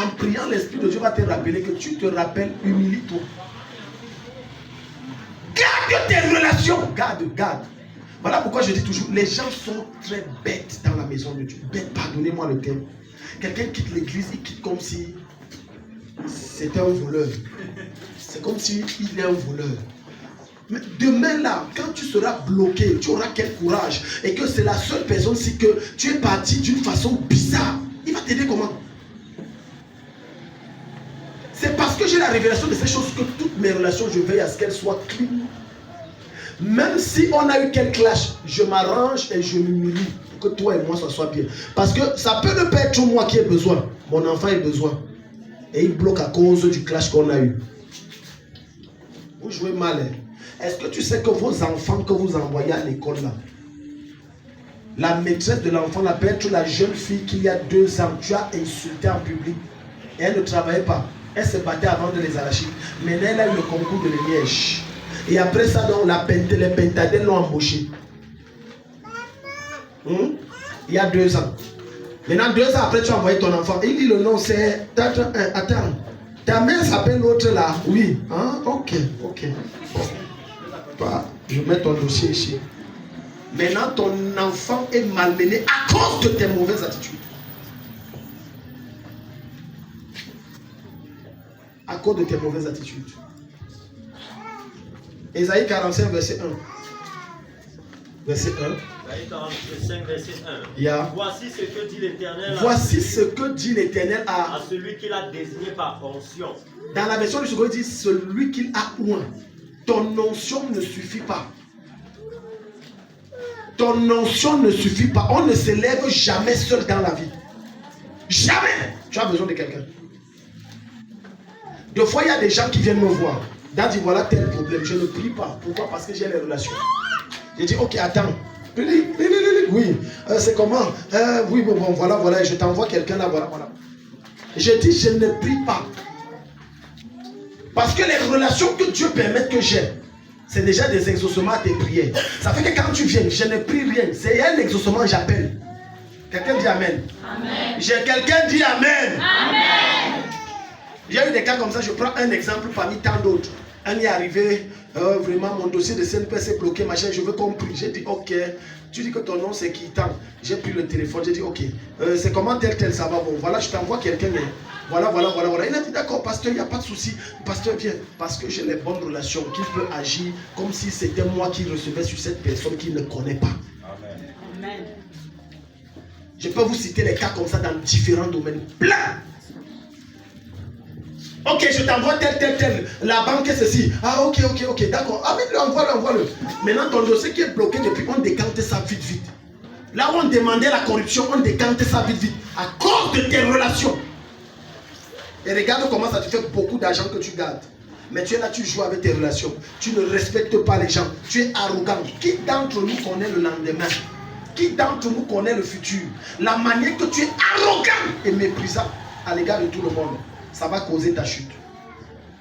En priant, l'Esprit de Dieu va te rappeler que tu te rappelles, humilie-toi. Garde tes relations. Garde. Voilà pourquoi je dis toujours, les gens sont très bêtes dans la maison de Dieu. Bêtes, pardonnez-moi le terme. Quelqu'un quitte l'église, il quitte comme si c'était un voleur. C'est comme s'il est un voleur. Mais demain là, quand tu seras bloqué, tu auras quel courage. Et que c'est la seule personne, si que tu es parti d'une façon bizarre. Il va t'aider comment? C'est parce que j'ai la révélation de ces choses que toutes mes relations, je veille à ce qu'elles soient clean. Même si on a eu quel clash, je m'arrange et je m'humilie pour que toi et moi ça soit bien. Parce que ça peut ne pas être moi qui ai besoin. Mon enfant a besoin. Et il bloque à cause du clash qu'on a eu. Vous jouez mal. Hein? Est-ce que tu sais que vos enfants que vous envoyez à l'école là, la maîtresse de l'enfant là peut être la jeune fille qui il y a 2 ans, tu as insulté en public. Et elle ne travaillait pas. Elle se battait avant de les arracher. Maintenant elle a eu le concours de Liège. Et après ça, donc, les pentadelles l'ont embauché. Il y a 2 ans. Maintenant, 2 ans après, tu as envoyé ton enfant. Il dit le nom, c'est... Attends. Ta mère s'appelle l'autre là. Oui. Hein? Ok. Je mets ton dossier ici. Maintenant, ton enfant est malmené à cause de tes mauvaises attitudes. À cause de tes mauvaises attitudes. Ésaïe 45, verset 1. Verset 1. Ésaïe 45, verset 1. Yeah. Voici ce que dit l'Éternel. Voici ce que dit l'Éternel à celui qu'il a désigné par onction. Dans la version du second, il dit celui qu'il a oint. Ton onction ne suffit pas. Ton onction ne suffit pas. On ne s'élève jamais seul dans la vie. Jamais. Tu as besoin de quelqu'un. Des fois, il y a des gens qui viennent me voir. Dans dit voilà tel problème, je ne prie pas. Pourquoi? Parce que j'ai les relations. J'ai dit ok, attends. Oui, c'est comment? Oui, bon, voilà, je t'envoie quelqu'un là, voilà. J'ai dit je ne prie pas. Parce que les relations que Dieu permet que j'ai, c'est déjà des exaucements à tes prières. Ça fait que quand tu viens, je ne prie rien. C'est un exaucement, j'appelle. Quelqu'un dit amen. Amen. Quelqu'un dit amen. Amen. J'ai eu des cas comme ça, je prends un exemple parmi tant d'autres. Un est arrivé, vraiment mon dossier de CNPS est bloqué, machin, je veux qu'on prie. J'ai dit ok, tu dis que ton nom c'est Kitan. J'ai pris le téléphone, j'ai dit ok, c'est comment tel, ça va, bon voilà, je t'envoie quelqu'un, mais voilà. Il a dit d'accord, pasteur, il n'y a pas de souci, pasteur viens, parce que j'ai les bonnes relations, qu'il peut agir comme si c'était moi qui recevais sur cette personne qu'il ne connaît pas. Amen. Je peux vous citer les cas comme ça dans différents domaines, plein. Ok, je t'envoie tel. La banque est ceci. Ah, ok, d'accord. Ah, mais envoie-le. Maintenant, ton dossier qui est bloqué depuis, on décante ça vite. Là où on demandait la corruption, on décante ça vite. À cause de tes relations. Et regarde comment ça te fait beaucoup d'argent que tu gardes. Mais tu es là, tu joues avec tes relations. Tu ne respectes pas les gens. Tu es arrogant. Qui d'entre nous connaît le lendemain? Qui d'entre nous connaît le futur? La manière que tu es arrogant et méprisant à l'égard de tout le monde, ça va causer ta chute.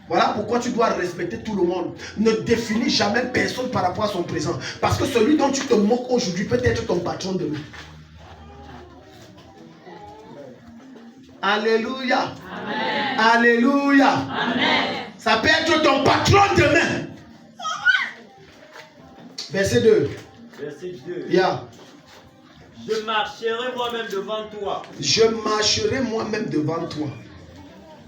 Voilà pourquoi tu dois respecter tout le monde. Ne définis jamais personne par rapport à son présent. Parce que celui dont tu te moques aujourd'hui peut être ton patron demain. Alléluia. Amen. Alléluia. Amen. Ça peut être ton patron demain. Verset 2. Verset 2. Yeah. Je marcherai moi-même devant toi. Je marcherai moi-même devant toi.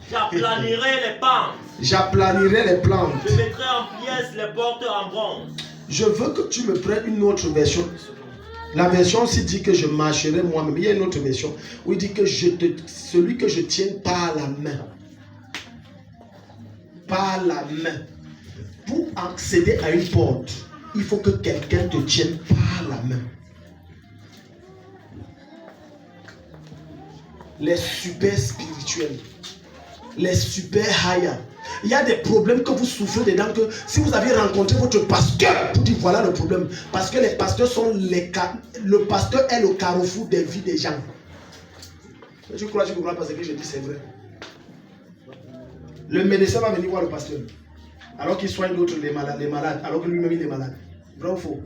J'aplanirai les pentes. J'aplanirai les plantes. Je mettrai en pièces les portes en bronze. Je veux que tu me prennes une autre version. La version aussi dit que je marcherai moi-même. Il y a une autre version où il dit que celui que je tiens par la main. Par la main. Pour accéder à une porte, il faut que quelqu'un te tienne par la main. Les super spirituels, les super haya. Il y a des problèmes que vous souffrez dedans que si vous avez rencontré votre pasteur, vous dites voilà le problème. Parce que les pasteurs sont le pasteur est le carrefour des vies des gens. Je crois que tu comprends parce que je dis c'est vrai. Le médecin va venir voir le pasteur. Alors qu'il soigne d'autres les malades, alors que lui-même il est malade. Vrai ou faux?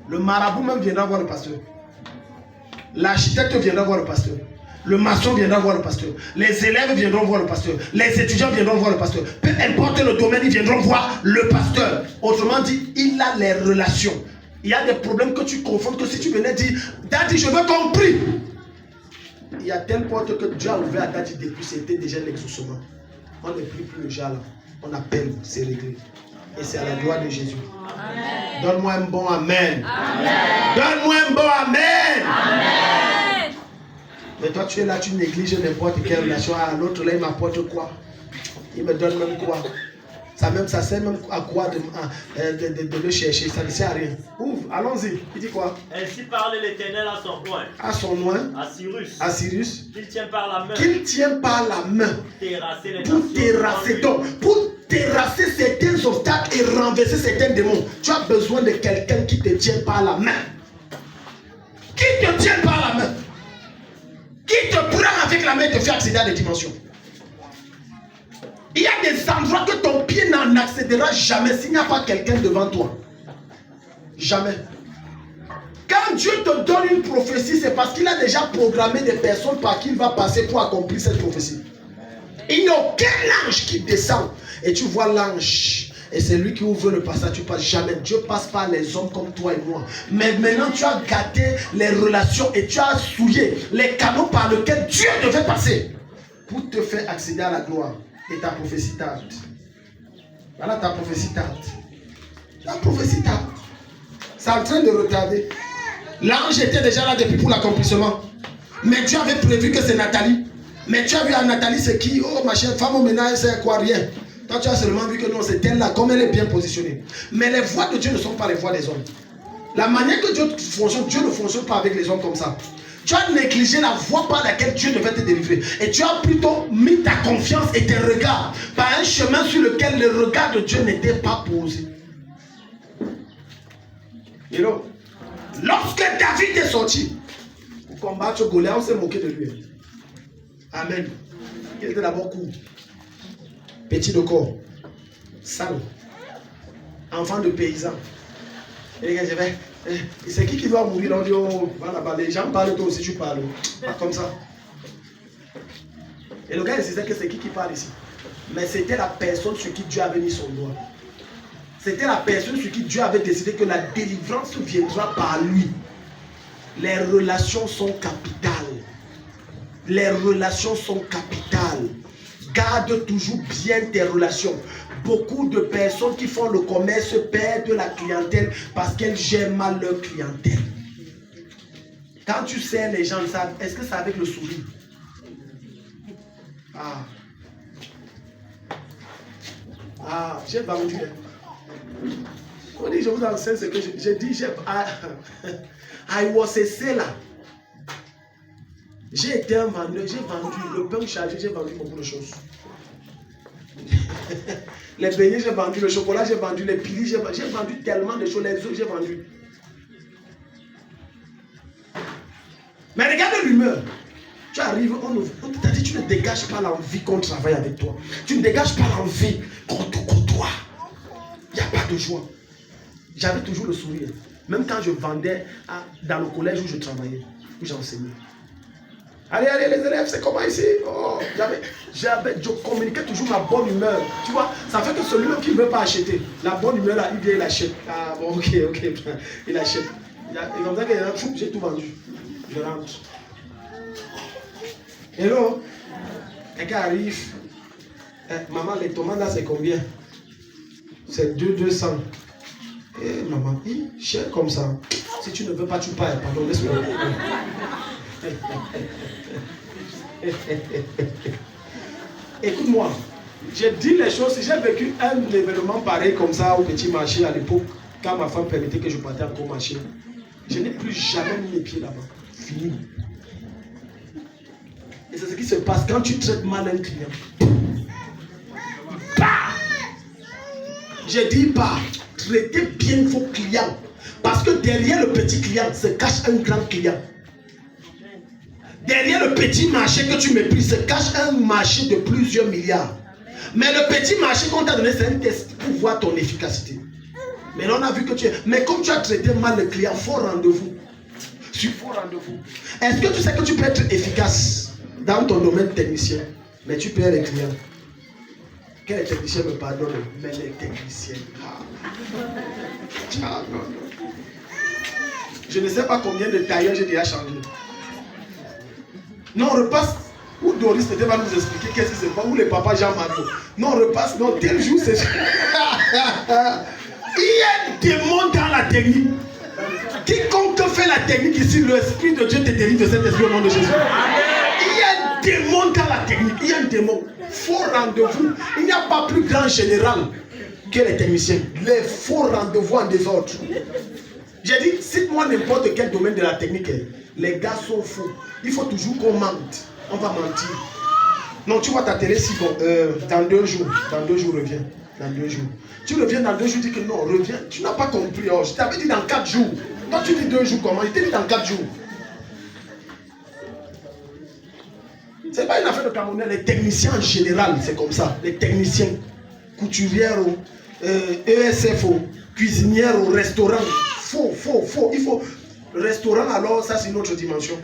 Le marabout même viendra voir le pasteur. L'architecte viendra voir le pasteur. Le maçon viendra voir le pasteur. Les élèves viendront voir le pasteur. Les étudiants viendront voir le pasteur. Peu importe le domaine, ils viendront voir le pasteur. Autrement dit, il a les relations. Il y a des problèmes que tu confonds, que si tu venais dire, Daddy, je veux qu'on prie. Il y a telle porte que Dieu a ouvert à Daddy depuis, c'était déjà l'exaucement. On ne prie plus le genre là. On appelle, c'est réglé. Et c'est à la gloire de Jésus. Donne-moi un bon amen. Donne-moi un bon amen. Amen. Mais toi tu es là, tu négliges n'importe quelle relation. Ah, l'autre là il m'apporte quoi? Il me donne même quoi? Ça sert même à quoi de le chercher? Ça ne sert à rien. Ouvre, allons-y. Il dit quoi? Ainsi parle l'Éternel à son coin. À son loin. À Cyrus. Qu'il tient par la main. Qu'il tient par la main. Terrasser les pour terrasser. Donc, pour terrasser certains obstacles et renverser certains démons, tu as besoin de quelqu'un qui te tient par la main. Qui te tient par la main. Qui te prend avec la main et te fait accéder à des dimensions. Il y a des endroits que ton pied n'en accédera jamais s'il n'y a pas quelqu'un devant toi. Jamais. Quand Dieu te donne une prophétie, c'est parce qu'il a déjà programmé des personnes par qui il va passer pour accomplir cette prophétie. Il n'y a aucun ange qui descend. Et tu vois l'ange. Et c'est lui qui ouvre le passage. Tu passes jamais. Dieu passe par les hommes comme toi et moi. Mais maintenant tu as gâté les relations et tu as souillé les canaux par lesquels Dieu devait passer pour te faire accéder à la gloire. Et ta prophétie tarde. Voilà ta prophétie tarde. La prophétie tarde. C'est en train de retarder. L'ange était déjà là depuis pour l'accomplissement. Mais Dieu avait prévu que c'est Nathalie. Mais tu as vu à Nathalie c'est qui? Oh ma chère femme au ménage, c'est quoi? Rien. Toi tu as seulement vu que non, c'est elle là, comme elle est bien positionnée. Mais les voies de Dieu ne sont pas les voies des hommes. La manière que Dieu fonctionne, Dieu ne fonctionne pas avec les hommes comme ça. Tu as négligé la voie par laquelle Dieu devait te délivrer. Et tu as plutôt mis ta confiance et tes regards par un chemin sur lequel le regard de Dieu n'était pas posé. You know? Lorsque David est sorti pour combattre Goliath, on s'est moqué de lui. Amen. Il était d'abord court, petit de corps, sale, enfant de paysan. Et les gars, je vais. C'est qui doit mourir? On dit, oh, voilà, les gens parlent, toi aussi tu parles. Pas comme ça. Et le gars, il disait que c'est qui parle ici. Mais c'était la personne sur qui Dieu avait mis son doigt. C'était la personne sur qui Dieu avait décidé que la délivrance viendra par lui. Les relations sont capitales. Les relations sont capitales. Garde toujours bien tes relations. Beaucoup de personnes qui font le commerce perdent la clientèle parce qu'elles gèrent mal leur clientèle. Quand tu sers les gens, est-ce que c'est avec le sourire? J'ai vendu. On dit, je vous enseigne ce que j'ai dit. I was a seller. J'ai été un vendeur, j'ai vendu le pain chargé, j'ai vendu beaucoup de choses. Les beignets, j'ai vendu le chocolat, j'ai vendu les pilis, j'ai vendu tellement de choses, les œufs, j'ai vendu. Mais regarde l'humeur. Tu arrives, on t'a dit, tu ne dégages pas l'envie qu'on travaille avec toi. Tu ne dégages pas l'envie qu'on te côtoie. Il n'y a pas de joie. J'avais toujours le sourire. Même quand je vendais dans le collège où je travaillais, où j'enseignais. Allez, les élèves, c'est comment ici? Oh, je communiquais toujours ma bonne humeur. Tu vois, ça fait que celui-même qui ne veut pas acheter, la bonne humeur là, il vient, il achète. Ah bon, ok, il achète. Et comme ça, j'ai tout vendu. Je rentre. Hello? Quelqu'un arrive. Maman, les tomates là, c'est combien? C'est 200. Eh maman, cher comme ça. Si tu ne veux pas, tu payes. Pardon, laisse-moi. Écoute-moi, j'ai dit les choses. Si j'ai vécu un événement pareil comme ça au petit marché à l'époque, quand ma femme permettait que je partais encore marcher, je n'ai plus jamais mis les pieds là-bas. Fini. Et c'est ce qui se passe quand tu traites mal un client. Bah! J'ai dit pas, traitez bien vos clients. Parce que derrière le petit client se cache un grand client. Derrière le petit marché que tu méprises se cache un marché de plusieurs milliards. Mais le petit marché qu'on t'a donné, c'est un test pour voir ton efficacité. Mais là, on a vu que tu es... Mais comme tu as traité mal le client, faux rendez-vous. Sur faux rendez-vous. Est-ce que tu sais que tu peux être efficace dans ton domaine technicien, mais tu perds les clients? Quel technicien me pardonne? Mais les techniciens. Non. Je ne sais pas combien de tailleurs j'ai déjà changé. Non, on repasse. Où Doris peut-être va nous expliquer qu'est-ce qui se passe. Où les papas Jean-Marie. Non, on repasse. Non, tel jour c'est. Il y a des démons dans la technique. Quiconque fait la technique ici, l'Esprit de Dieu te délivre de cet esprit au nom de Jésus. Il y a un démon dans la technique. Il y a un démon. Faux rendez-vous. Il n'y a pas plus grand général que les techniciens. Les faux rendez-vous en désordre. J'ai dit, cite-moi n'importe quel domaine de la technique. Les gars sont faux. Il faut toujours qu'on mente. On va mentir. Non, tu vois ta télé si bon. Dans 2 jours. Dans 2 jours, reviens. Dans 2 jours. Tu reviens dans 2 jours, tu dis que non, reviens. Tu n'as pas compris. Oh, je t'avais dit dans 4 jours. Toi, tu dis 2 jours comment? Je t'ai dit dans 4 jours. C'est pas une affaire de Camerounais. Les techniciens en général, c'est comme ça. Les techniciens, couturières, ESF, cuisinières au restaurant. Faux. Il faut. Le restaurant, alors, ça, c'est une autre dimension.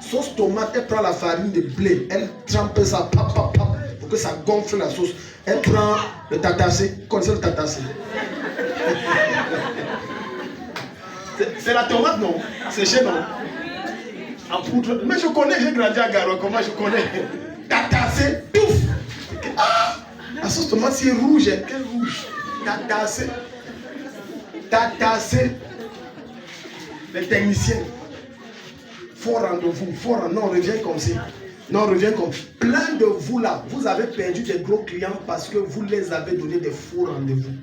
Sauce tomate, elle prend la farine de blé, elle trempe ça, pour que ça gonfle la sauce. Elle prend le tatassé. Connaissez le tatassé? C'est la tomate, non? C'est chez nous. En poudre. Mais je connais, j'ai grandi à Garoua, comment je connais? Tatassé, pouf! Ah! La sauce tomate, c'est rouge. Quelle rouge? Tatassé. Les techniciens. Faux rendez-vous. Non, on revient comme ça. Non, on revient comme plein de vous là. Vous avez perdu des gros clients parce que vous les avez donné des faux rendez-vous.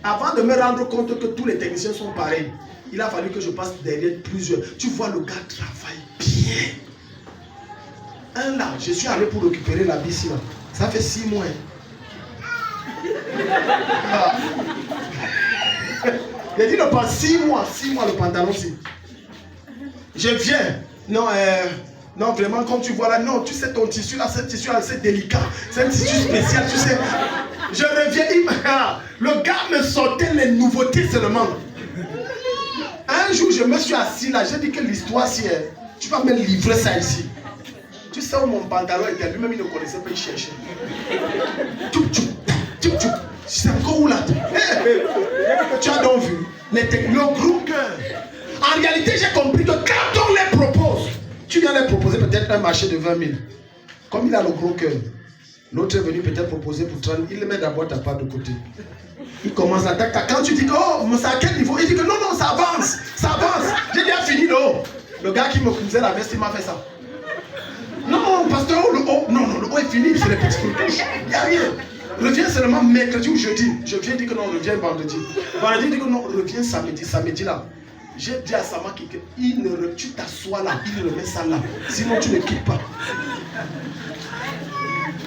Avant de me rendre compte que tous les techniciens sont pareils, il a fallu que je passe derrière plusieurs. Tu vois, le gars travaille bien. Un là, je suis allé pour récupérer la bici là. Ça fait 6 mois. Ah. Il dit, pas 6 mois le pantalon aussi. Je viens. Non, vraiment, comme tu vois là, non, tu sais, ton tissu là, c'est assez délicat. C'est un tissu spécial, tu sais. Je reviens, le gars me sortait les nouveautés seulement. Un jour, je me suis assis là, j'ai dit que l'histoire, si tu vas me livrer ça ici. Tu sais où mon pantalon était, lui-même il ne connaissait pas, il cherchait. C'est encore où là? Tu as donc vu le gros cœur. En réalité, j'ai compris que quand on les propose, tu viens les proposer peut-être un marché de 20 000. Comme il a le gros cœur, l'autre est venu peut-être proposer pour 30 000. Il le met d'abord ta part de côté. Il commence à attaquer. Quand tu dis que oh, mais c'est à quel niveau? Il dit que non, ça avance. J'ai déjà fini le haut. Le gars qui me cousait la veste, il m'a fait ça. Non, pasteur, le haut est fini, c'est les petites touches. Il n'y a rien. Reviens seulement mercredi ou jeudi. Je viens dire que non, reviens vendredi. Vendredi, dit que non, reviens samedi là. J'ai dit à Sama que tu t'assois là, il remet ça là. Sinon, tu ne quittes pas.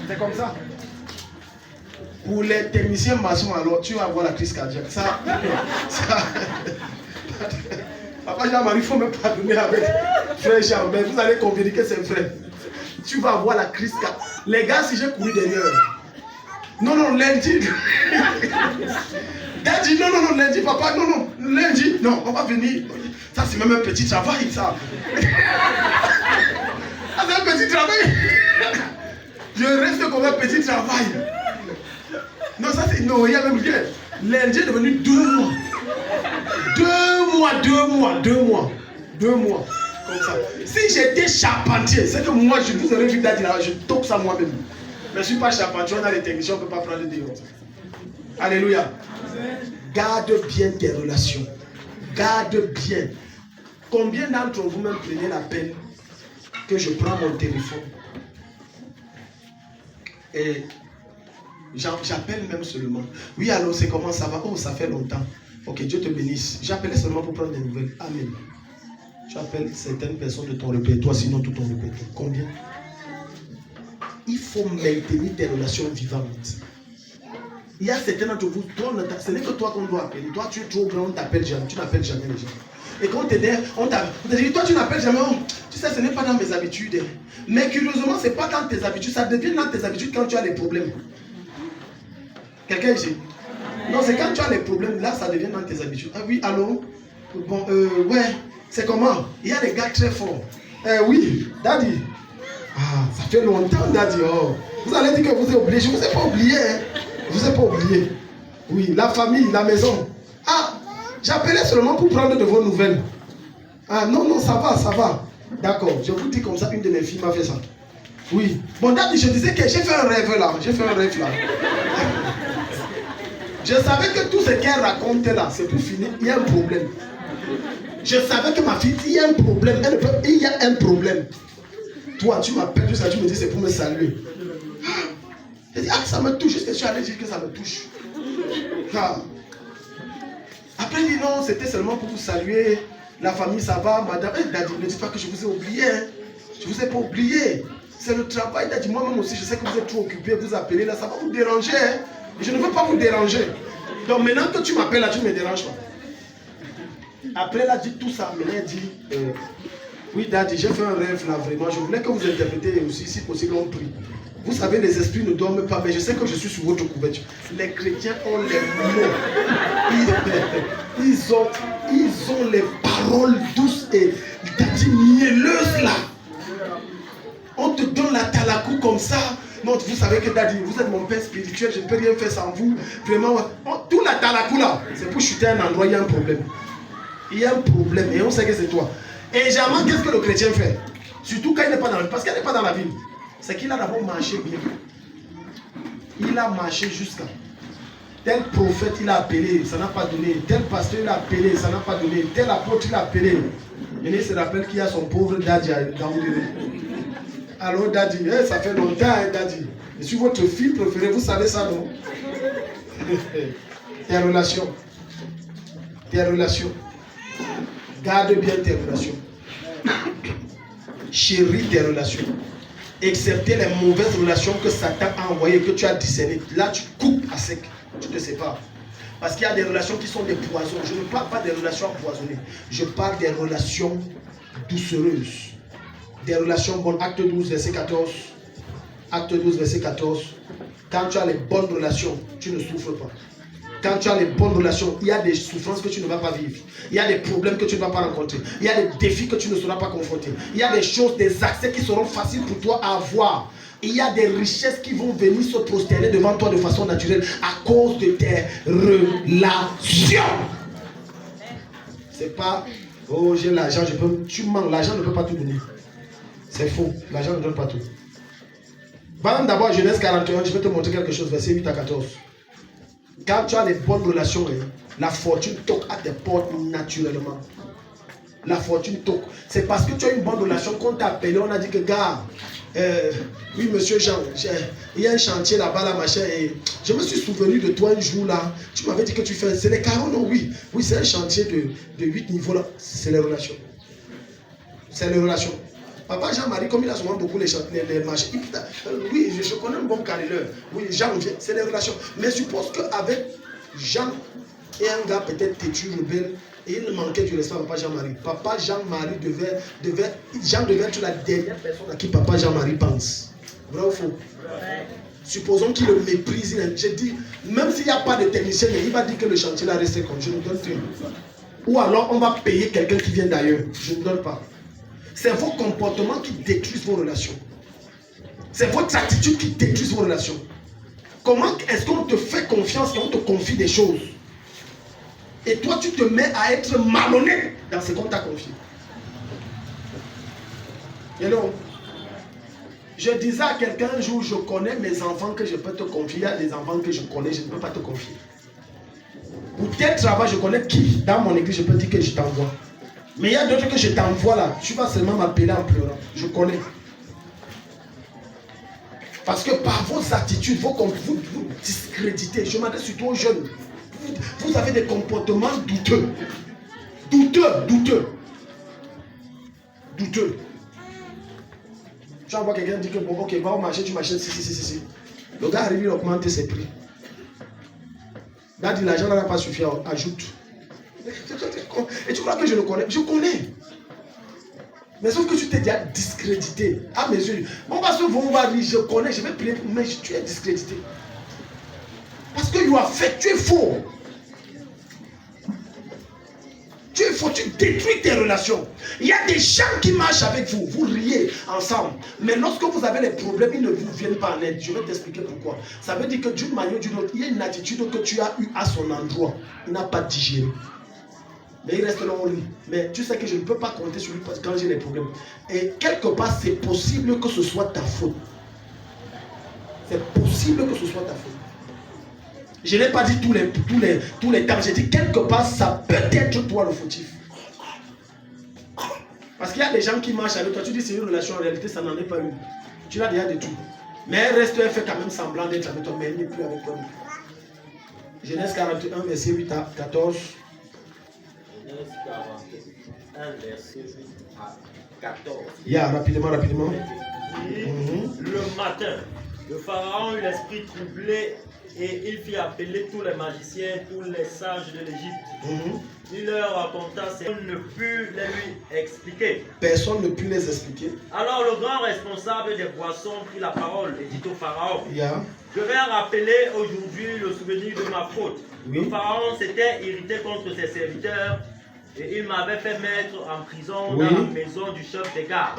C'est comme ça. Pour les techniciens maçons, alors, tu vas avoir la crise cardiaque. Ça. Papa Jean-Marie, il faut me pardonner avec frère Jean, mais vous allez convenir que c'est vrai. Tu vas avoir la crise cardiaque. Les gars, si j'ai couru derrière. Non, lundi. Daddy, non, lundi, papa, non, lundi, non, on va venir. Ça, c'est même un petit travail, ça. Ah, c'est un petit travail. Je reste comme un petit travail. Non, ça c'est... Non, il y a même rien. Lundi est devenu 2 mois. 2 mois. Comme ça. Si j'étais charpentier, c'est que moi, je vous aurais vu Daddy là, je toque ça moi-même. Mais je ne suis pas charpentier, on a les techniciens, on ne peut pas prendre des dégâts. Alléluia. Garde bien tes relations. Garde bien. Combien d'entre vous même prenez la peine que je prends mon téléphone et j'appelle même seulement. Oui, alors c'est comment ça va? Oh, ça fait longtemps. Ok, Dieu te bénisse. J'appelais seulement pour prendre des nouvelles. Amen. Tu appelles certaines personnes de ton répertoire, sinon tout ton répertoire. Combien? Il faut maintenir des relations vivantes. Il y a certains d'entre vous, ce n'est que toi qu'on doit appeler. Toi, tu es trop grand, on t'appelle jamais. Tu n'appelles jamais les gens. Et quand on t'aide, on te dit, toi, tu n'appelles jamais. Oh, tu sais, ce n'est pas dans mes habitudes. Mais curieusement, ce n'est pas dans tes habitudes. Ça devient dans tes habitudes quand tu as des problèmes. Quelqu'un ici? Non, c'est quand tu as les problèmes, là, ça devient dans tes habitudes. Ah oui, allô? Bon, ouais, c'est comment? Il y a des gars très forts. Oui, Daddy. Ah, ça fait longtemps, Daddy. Oh. Vous allez dire que vous êtes oublié. Je ne vous ai pas oublié. Hein. Je ne vous ai pas oublié. Oui, la famille, la maison. Ah, j'appelais seulement pour prendre de vos nouvelles. Ah, non, ça va. D'accord, je vous dis comme ça, une de mes filles m'a fait ça. Oui. Bon, Daddy, je disais que j'ai fait un rêve là. Je savais que tout ce qu'elle racontait là, c'est pour finir. Il y a un problème. Je savais que ma fille, il y a un problème. Il y a un problème. Toi, tu m'appelles, tu me dis c'est pour me saluer. Je dis, ah, ça me touche. Est-ce que tu allais dire que ça me touche? Ah. Après, il dit non, c'était seulement pour vous saluer. La famille, ça va, madame. Daddy, ne dites pas que je vous ai oublié. Hein. Je ne vous ai pas oublié. C'est le travail. Daddy, moi-même aussi, je sais que vous êtes trop occupé. Vous appelez là, ça va vous déranger. Hein. Je ne veux pas vous déranger. Donc maintenant que tu m'appelles là, tu ne me déranges pas. Après, elle a dit tout ça. Maintenant, elle dit, oui, Daddy, j'ai fait un rêve là, vraiment. Je voulais que vous interprétez aussi, si possible, on prie. Vous savez, les esprits ne dorment pas, mais je sais que je suis sur votre couverture. Les chrétiens ont les mots. Ils ont les paroles douces et mielleuses là. On te donne la talakou comme ça. Non, vous savez que Daddy, vous êtes mon père spirituel, je ne peux rien faire sans vous. Vraiment, tout la talakou là, c'est pour chuter un endroit, il y a un problème. Il y a un problème et on sait que c'est toi. Et généralement, qu'est-ce que le chrétien fait? Surtout quand il n'est pas dans la ville, parce qu'il n'est pas dans la ville. C'est qu'il a d'abord marché bien. Il a marché jusqu'à. Tel prophète, il a appelé, ça n'a pas donné. Tel pasteur, il a appelé, ça n'a pas donné. Tel apôtre, il a appelé. Et il se rappelle qu'il y a son pauvre Daddy dans le délai. Alors Daddy, ça fait longtemps, hein, Daddy. Je suis votre fille préférée, vous savez ça, non? Tes relations. Tes relations. Garde bien tes relations. Chéris tes relations. Excepté les mauvaises relations que Satan a envoyées, que tu as discernées. Là, tu coupes à sec. Tu te sépares. Parce qu'il y a des relations qui sont des poisons. Je ne parle pas des relations empoisonnées. Je parle des relations doucereuses. Des relations bonnes. Acte 12, verset 14. Acte 12, verset 14. Quand tu as les bonnes relations, tu ne souffres pas. Quand tu as les bonnes relations, il y a des souffrances que tu ne vas pas vivre. Il y a des problèmes que tu ne vas pas rencontrer. Il y a des défis que tu ne seras pas confronté. Il y a des choses, des accès qui seront faciles pour toi à avoir. Il y a des richesses qui vont venir se prosterner devant toi de façon naturelle à cause de tes relations. C'est pas, oh j'ai l'argent, tu mens, l'argent ne peut pas tout donner. C'est faux, l'argent ne donne pas tout. D'abord, Genèse 41, je vais te montrer quelque chose, verset 8 à 14. Quand tu as les bonnes relations, la fortune toque à tes portes naturellement. La fortune toque. C'est parce que tu as une bonne relation qu'on t'a appelé, on a dit que gars, oui monsieur Jean, il y a un chantier là-bas, là, machin, et je me suis souvenu de toi un jour là, tu m'avais dit que tu fais, c'est les carreaux, non, oui, c'est un chantier de 8 niveaux là, c'est les relations. C'est les relations. Papa Jean-Marie, comme il a souvent beaucoup les marchés, oui, je connais un bon carreleur. Oui, Jean, c'est les relations. Mais suppose qu'avec Jean et un gars peut-être têtu, rebelle, et il manquait du respect à Papa Jean-Marie. Papa Jean-Marie Jean devait être la dernière personne à qui Papa Jean-Marie pense. Vrai ou faux? Ouais. Supposons qu'il le méprise. Je dis, même s'il n'y a pas de technicien, il va dire que le chantier là resté comme je ne donne plus. ou alors on va payer quelqu'un qui vient d'ailleurs. Je ne donne pas. C'est vos comportements qui détruisent vos relations. C'est votre attitude qui détruit vos relations. Comment est-ce qu'on te fait confiance et on te confie des choses? Et toi, tu te mets à être malhonnête dans ce qu'on t'a confié. Hello. Je disais à quelqu'un un jour, je connais mes enfants que je peux te confier. Il y a des enfants que je connais, je ne peux pas te confier. Pour tel travail, je connais qui dans mon église, je peux dire que je t'envoie. Mais il y a d'autres que je t'envoie là. Tu vas seulement m'appeler en pleurant. Je connais. Parce que par vos attitudes, vous discréditez. Je m'adresse surtout aux jeunes. Vous avez des comportements douteux. Douteux. Tu envoies quelqu'un dire que bon, ok, va au marché, tu m'achètes si. Le gars arrive, il augmente ses prix. Là, dit l'argent n'a pas suffi, ajoute. Et tu crois que je le connais? Je connais. Mais sauf que tu t'es déjà discrédité. À mes yeux. Bon, parce que vous va dire, je connais, je vais prier, mais tu es discrédité. Parce que tu es faux. Tu es faux, tu détruis tes relations. Il y a des gens qui marchent avec vous, vous riez ensemble. Mais lorsque vous avez des problèmes, ils ne vous viennent pas en aide. Je vais t'expliquer pourquoi. Ça veut dire que d'une manière ou d'une autre, il y a une attitude que tu as eue à son endroit. Il n'a pas digéré. Mais il reste là en lui. Mais tu sais que je ne peux pas compter sur lui quand j'ai des problèmes. Et quelque part, c'est possible que ce soit ta faute. C'est possible que ce soit ta faute. Je n'ai pas dit tous les temps. J'ai dit quelque part, ça peut être toi le fautif. Parce qu'il y a des gens qui marchent avec toi. Tu dis c'est une relation, en réalité, ça n'en est pas une. Tu l'as déjà détruit. Mais elle fait quand même semblant d'être avec toi, mais elle n'est plus avec toi. Genèse 41, verset 8 à 14. Genèse 41, verset 8 à 14. Rapidement. Le matin, le pharaon eut l'esprit troublé et il fit appeler tous les magiciens, tous les sages de l'Égypte. Il leur raconta ce qu'on ne put les lui expliquer. Personne ne put les expliquer. Alors le grand responsable des boissons prit la parole et dit au pharaon, Je vais rappeler aujourd'hui le souvenir de ma faute. Oui. Le pharaon s'était irrité contre ses serviteurs et il m'avait fait mettre en prison dans la maison du chef des gardes,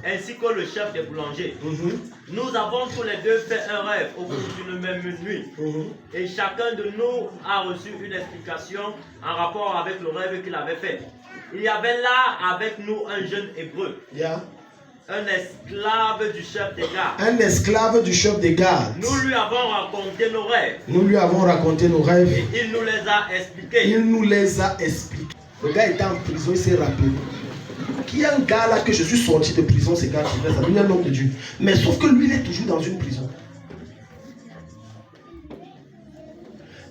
ainsi que le chef des boulangers. Nous avons tous les deux fait un rêve au cours d'une même nuit. Et chacun de nous a reçu une explication en rapport avec le rêve qu'il avait fait. Il y avait là avec nous un jeune hébreu. Un esclave du chef des gardes. Un esclave du chef des gardes. Nous lui avons raconté nos rêves. Et il nous les a expliqués. Le gars était en prison, il s'est rappelé. Qu'il y a un gars là que je suis sorti de prison, c'est gars qui est un homme de Dieu. Mais sauf que lui, il est toujours dans une prison.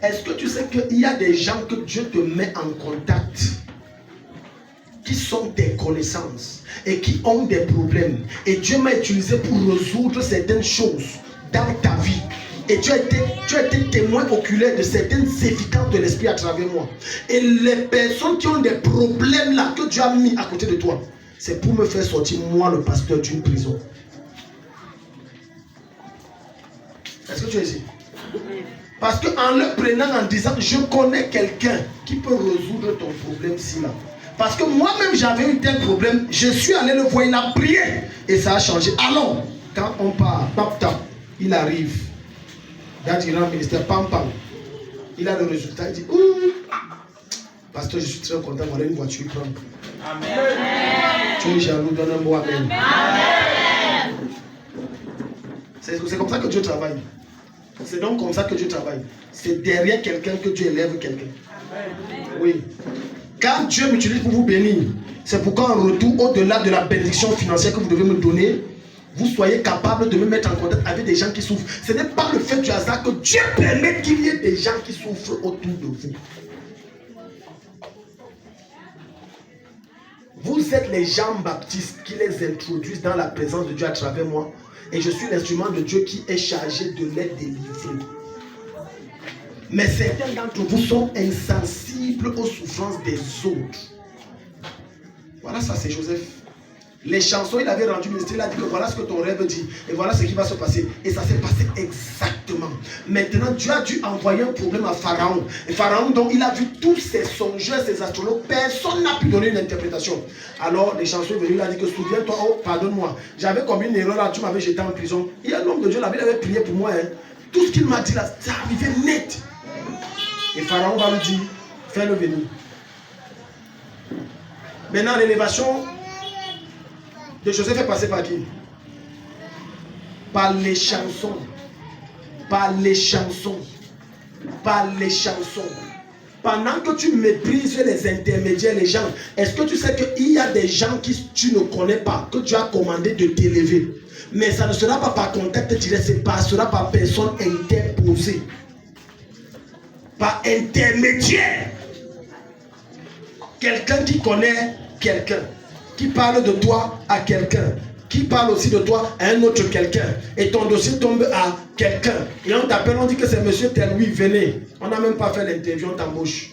Est-ce que tu sais qu'il y a des gens que Dieu te met en contact, qui sont des connaissances et qui ont des problèmes, et Dieu m'a utilisé pour résoudre certaines choses dans ta vie, et tu as été témoin oculaire de certaines évidences de l'esprit à travers moi. Et les personnes qui ont des problèmes là que Dieu a mis à côté de toi, c'est pour me faire sortir moi le pasteur d'une prison. Est-ce que tu es ici? Parce qu'en le prenant en disant je connais quelqu'un qui peut résoudre ton problème si là. Parce que moi-même j'avais eu tel problème, je suis allé le voir, il a prié et ça a changé. Alors, quand on part, il arrive. Dans le grand ministère, pam. Il a le résultat, il dit pasteur, je suis très content, voilà une voiture, prends. Amen. Tu es jaloux, donne un mot amen. Amen. C'est comme ça que Dieu travaille. C'est donc comme ça que Dieu travaille. C'est derrière quelqu'un que Dieu élève quelqu'un. Oui. Quand Dieu m'utilise pour vous bénir, c'est pour qu'en retour, au-delà de la bénédiction financière que vous devez me donner, vous soyez capable de me mettre en contact avec des gens qui souffrent. Ce n'est pas le fait du hasard que Dieu permet qu'il y ait des gens qui souffrent autour de vous. Vous êtes les gens baptistes qui les introduisent dans la présence de Dieu à travers moi. Et je suis l'instrument de Dieu qui est chargé de les délivrer. Mais certains d'entre vous sont insensibles aux souffrances des autres. Voilà, ça c'est Joseph. Les chansons, il avait rendu ministère, il a dit que voilà ce que ton rêve dit et voilà ce qui va se passer. Et ça s'est passé exactement. Maintenant, Dieu a dû envoyer un problème à Pharaon. Et Pharaon, donc, il a vu tous ses songeurs, ses astrologues. Personne n'a pu donner une interprétation. Alors, les chansons sont venues, il a dit que souviens-toi, oh, pardonne-moi. J'avais commis une erreur là, tu m'avais jeté en prison. Il y a un homme de Dieu là, il avait prié pour moi. Hein. Tout ce qu'il m'a dit là, ça arrivait net. Et Pharaon va lui dire, fais-le venir. Maintenant, l'élévation de Joseph est passée par qui? Par les chansons. Par les chansons. Par les chansons. Pendant que tu méprises les intermédiaires, les gens, est-ce que tu sais qu'il y a des gens que tu ne connais pas, que tu as commandé de t'élever? Mais ça ne sera pas par contact direct, ça passera par personne interposée. Par intermédiaire. Quelqu'un qui connaît quelqu'un, qui parle de toi à quelqu'un, qui parle aussi de toi à un autre quelqu'un, et ton dossier tombe à quelqu'un, et on t'appelle, on dit que c'est monsieur tel, oui, venez. On n'a même pas fait l'interview, on t'embauche.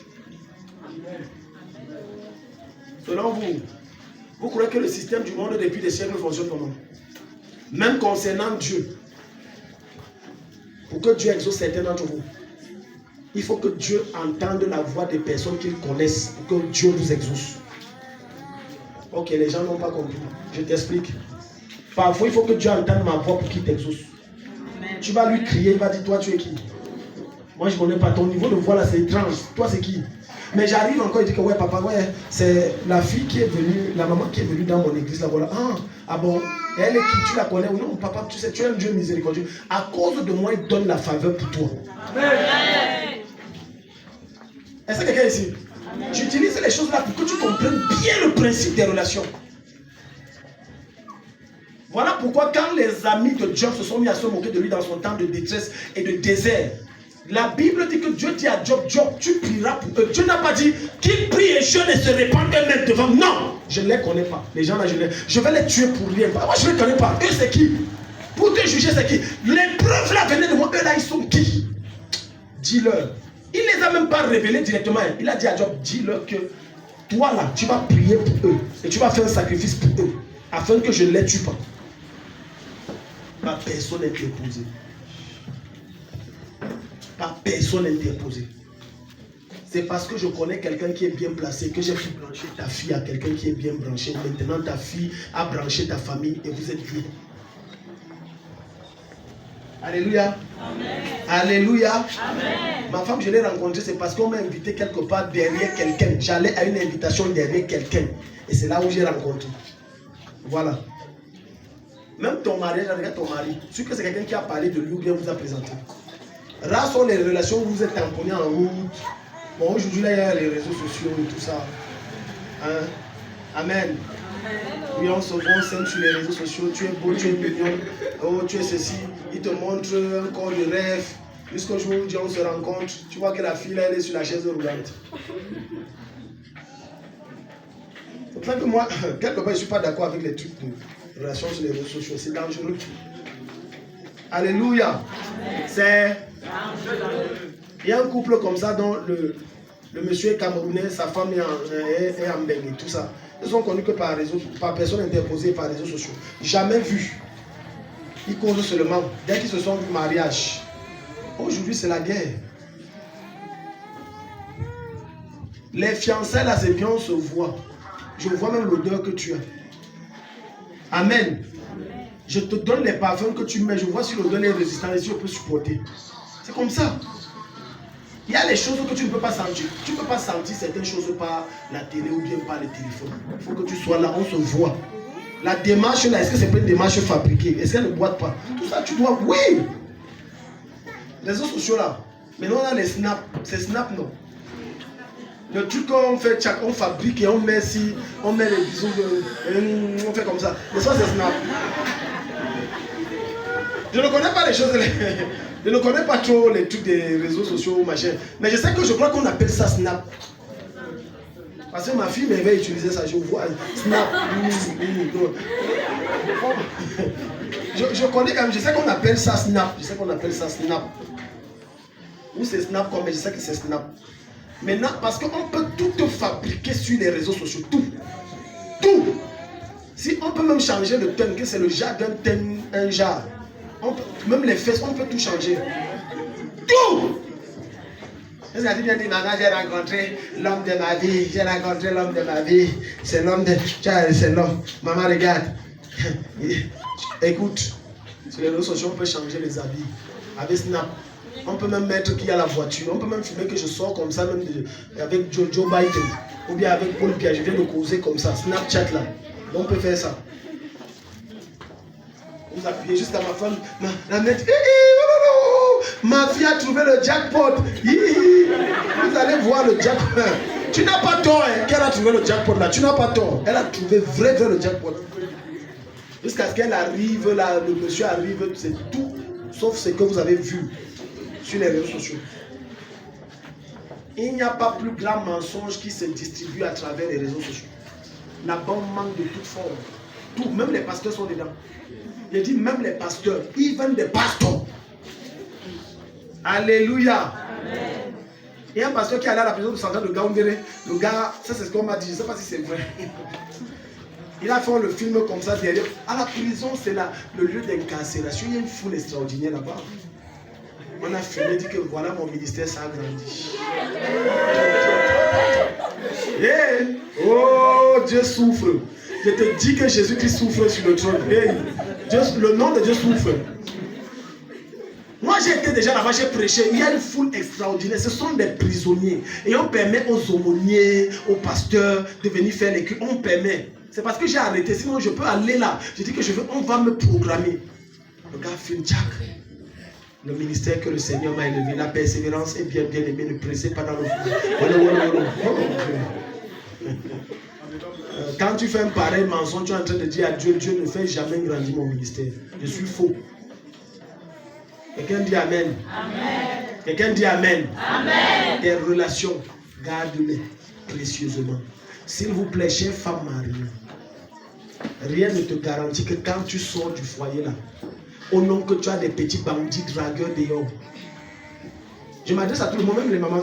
Selon vous, vous croyez que le système du monde depuis des siècles fonctionne comment? Même concernant Dieu, pour que Dieu exauce certains d'entre vous, il faut que Dieu entende la voix des personnes qu'il connaisse pour que Dieu vous exauce. Ok, les gens n'ont pas compris. Je t'explique. Parfois, il faut que Dieu entende ma voix pour qu'il t'exauce. Tu vas lui crier, il va dire, toi, tu es qui? Moi, je ne connais pas. Ton niveau de voix là, c'est étrange. Toi, c'est qui? Mais j'arrive encore, il dit que ouais, papa, ouais, c'est la fille qui est venue, la maman qui est venue dans mon église là, voilà. Ah bon, elle est qui? Tu la connais ou non? Papa, tu sais, tu es un Dieu miséricordieux. À cause de moi, il donne la faveur pour toi. Est-ce que quelqu'un ici? J'utilise les choses là pour que tu comprennes bien le principe des relations. Voilà pourquoi quand les amis de Job se sont mis à se moquer de lui dans son temps de détresse et de désert, la Bible dit que Dieu dit à Job, Job, tu prieras pour eux. Dieu n'a pas dit qu'ils prient et jeûnent et se répandent eux-mêmes devant. Non, je ne les connais pas. Les gens là, je vais les tuer pour rien. Moi, je ne les connais pas. Eux, c'est qui? Pour te juger, c'est qui? Les preuves là venaient de moi. Eux là, ils sont qui? Dis-leur. Il ne les a même pas révélés directement. Il a dit à Job, dis-leur que toi là, tu vas prier pour eux. Et tu vas faire un sacrifice pour eux. Afin que je ne les tue pas. Pas personne interposée. Pas personne interposée. C'est parce que je connais quelqu'un qui est bien placé que j'ai pu brancher ta fille à quelqu'un qui est bien branché. Maintenant ta fille a branché ta famille et vous êtes bien. Alléluia. Amen. Alléluia. Amen. Ma femme, je l'ai rencontrée, c'est parce qu'on m'a invité quelque part derrière quelqu'un. J'allais à une invitation derrière quelqu'un. Et c'est là où j'ai rencontré. Voilà. Même ton mariage, regarde ton mari. Sûr que c'est quelqu'un qui a parlé de lui ou bien vous a présenté. Rares sont les relations où vous êtes tamponnés en route. Bon, aujourd'hui, là, il y a les réseaux sociaux et tout ça. Hein? Amen. Oui, on se voit, on s'aime sur les réseaux sociaux. Tu es beau, tu es mignon. Oh, tu es ceci. Il te montre un corps de rêve. Jusqu'au jour où on se rencontre, tu vois que la fille, là, elle est sur la chaise roulante. C'est pour ça que moi, quelque part, je ne suis pas d'accord avec les trucs de relations sur les réseaux sociaux. C'est dangereux. Alléluia. C'est... Il y a un couple comme ça dont le monsieur est camerounais, sa femme est en Bengue, tout ça. Ils sont connus que par personne interposée par les réseaux sociaux. Jamais vu. Ils causent seulement. Dès qu'ils se sont du mariage. Aujourd'hui, c'est la guerre. Les fiançailles, là, c'est bien, on se voit. Je vois même l'odeur que tu as. Amen. Je te donne les parfums que tu mets. Je vois si l'odeur est résistante et si je peux supporter. C'est comme ça. Il y a les choses que tu ne peux pas sentir. Tu ne peux pas sentir certaines choses par la télé ou bien par le téléphone. Il faut que tu sois là, on se voit. La démarche là, est-ce que c'est pas une démarche fabriquée? Est-ce qu'elle ne boite pas? Tout ça, tu dois... Oui! Les réseaux sociaux là. Maintenant, on a les snaps. C'est snap, non? Le truc qu'on fait, on fabrique et on met si, on met les bisous, on fait comme ça. Mais ça, c'est snap. Je ne connais pas les choses... Je ne connais pas trop les trucs des réseaux sociaux, machin. Mais je sais que je crois qu'on appelle ça Snap. Parce que ma fille m'avait utilisé ça, je vois. Snap. Je connais quand même, je sais qu'on appelle ça Snap. Je sais qu'on appelle ça Snap. Ou c'est Snap comme, mais je sais que c'est Snap. Maintenant, parce qu'on peut tout fabriquer sur les réseaux sociaux. Tout. Tout. Si on peut même changer le thème, que c'est le jar d'un thème, un jar. Même les fesses, on peut tout changer. Tout! Est-ce que tu viens de dire, maman, j'ai rencontré l'homme de ma vie, j'ai rencontré l'homme de ma vie, c'est l'homme de... C'est l'homme. Maman, regarde. Écoute, sur les réseaux sociaux, on peut changer les habits. Avec Snap, on peut même mettre qui a la voiture, on peut même filmer que je sors comme ça, même avec Joe Biden, ou bien avec Paul Pierre, je viens de causer comme ça, Snapchat là. Donc on peut faire ça. Vous appuyez juste à ma femme, la mettre, ma fille a trouvé le jackpot. Vous allez voir le jackpot. Tu n'as pas tort qu'elle a trouvé le jackpot là, tu n'as pas tort. Elle a trouvé vrai le jackpot. Jusqu'à ce qu'elle arrive là, le monsieur arrive, c'est tout, sauf ce que vous avez vu sur les réseaux sociaux. Il n'y a pas plus grand mensonge qui se distribue à travers les réseaux sociaux. La bombe manque de toute forme. Tout, même les pasteurs sont dedans. Je dis même les pasteurs, even des pasteurs. Alléluia. Amen. Il y a un pasteur qui est allé à la prison de Santa de Gaoundéré. Le gars, ça c'est ce qu'on m'a dit, je ne sais pas si c'est vrai. Il a fait le film comme ça derrière. À la prison, c'est le lieu d'incarcération. Il y a une foule extraordinaire là-bas. On a filmé, dit que voilà mon ministère s'agrandit. Hey. Oh, Dieu souffre. Je te dis que Jésus-Christ souffre sur le trône. Hey. Le nom de Dieu souffre. Moi j'ai été déjà là-bas, j'ai prêché. Il y a une foule extraordinaire. Ce sont des prisonniers. Et on permet aux aumôniers, aux pasteurs de venir faire les cultes. On permet. C'est parce que j'ai arrêté. Sinon je peux aller là. Je dis que on va me programmer. Le gars filme Jack. Le ministère que le Seigneur m'a élevé, la persévérance est bien aimée, ne pressez pas dans le fou. Quand tu fais un pareil mensonge, tu es en train de dire à Dieu, Dieu ne fait jamais grandir mon ministère. Je suis faux. Quelqu'un dit Amen. Amen. Quelqu'un dit Amen. Amen. Tes relations, garde-les précieusement. S'il vous plaît, chère femme mariée, rien ne te garantit que quand tu sors du foyer là, au nom que tu as des petits bandits dragueurs dehors. Je m'adresse à tout le monde, même les mamans.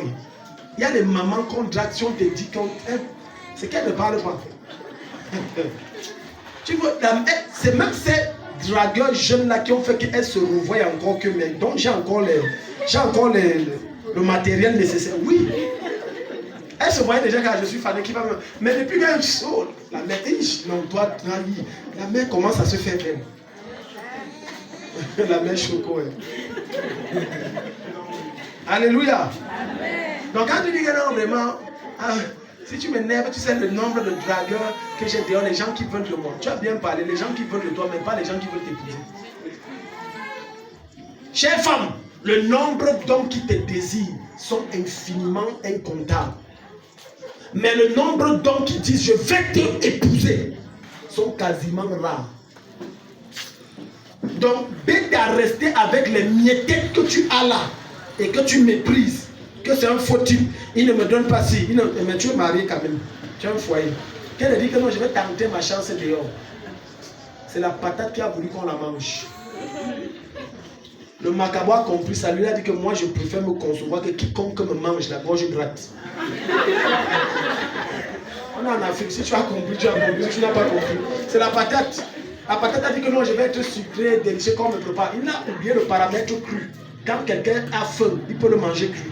Il y a des mamans qu'on drague, si on te dit c'est qu'elles ne parlent pas. Tu vois, c'est même ces dragueurs jeunes là qui ont fait qu'elles se revoient encore que mais donc j'ai encore le matériel nécessaire. Oui. Elle se voyait déjà quand je suis fané qui va me... Mais depuis que la mère, non, toi, la mère commence à se faire belle. La mère choco. Alléluia. Amen. Donc quand tu dis que non, vraiment, si tu m'énerves, tu sais le nombre de dragueurs que j'ai dehors, les gens qui veulent de moi. Tu as bien parlé, les gens qui veulent de toi, mais pas les gens qui veulent t'épouser. Chère femme, le nombre d'hommes qui te désirent sont infiniment incomptables. Mais le nombre d'hommes qui disent je vais t'épouser sont quasiment rares. Donc, dès qu'à rester avec les miettes que tu as là et que tu méprises, que c'est un faux type, il ne me donne pas si, mais tu es marié quand même, tu as un foyer. Qu'elle dit que non, je vais tenter ma chance dehors. C'est la patate qui a voulu qu'on la mange. Le macabre a compris ça, lui a dit que moi je préfère me concevoir que quiconque me mange la gorge gratte. On est en Afrique, si tu as compris, tu as compris, si tu n'as pas compris. C'est la patate. La patate a dit que non, je vais être sucré, délicieux, qu'on me prépare. Il a oublié le paramètre cru. Quand quelqu'un a faim, il peut le manger cru.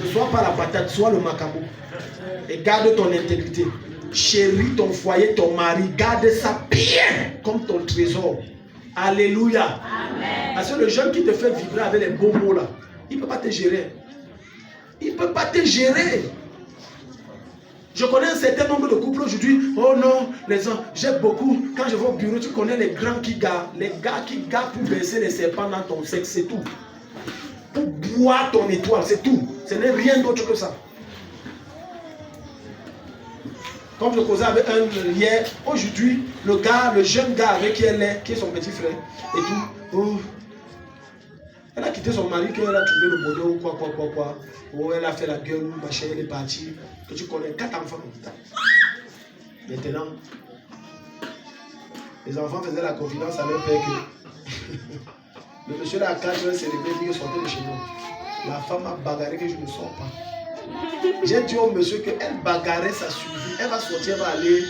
Ne sois pas la patate, sois le macabre. Et garde ton intégrité. Chéris ton foyer, ton mari, garde ça bien comme ton trésor. Alléluia. Amen. Parce que le jeune qui te fait vibrer avec les beaux mots là, il ne peut pas te gérer. Il ne peut pas te gérer. Je connais un certain nombre de couples aujourd'hui. Oh non, les gens, j'aime beaucoup. Quand je vais au bureau, tu connais les grands qui gardent. Les gars qui gardent pour baisser les serpents dans ton sexe, c'est tout. Pour boire ton étoile, c'est tout. Ce n'est rien d'autre que ça. Comme je causais avec un hier, aujourd'hui, le jeune gars avec qui elle est, qui est son petit frère, et tout, oh, elle a quitté son mari, qu'elle a trouvé le bonheur, ou quoi. Oh, elle a fait la gueule, machin, elle est partie. Que tu connais 4 enfants. Maintenant, les enfants faisaient la confidence à leur père que le monsieur là à 4 heures s'est levé, dit que sortait de chez moi. La femme a bagarré que je ne sors pas. J'ai dit au monsieur qu'elle bagarrait sa survie. Elle va sortir, elle va aller.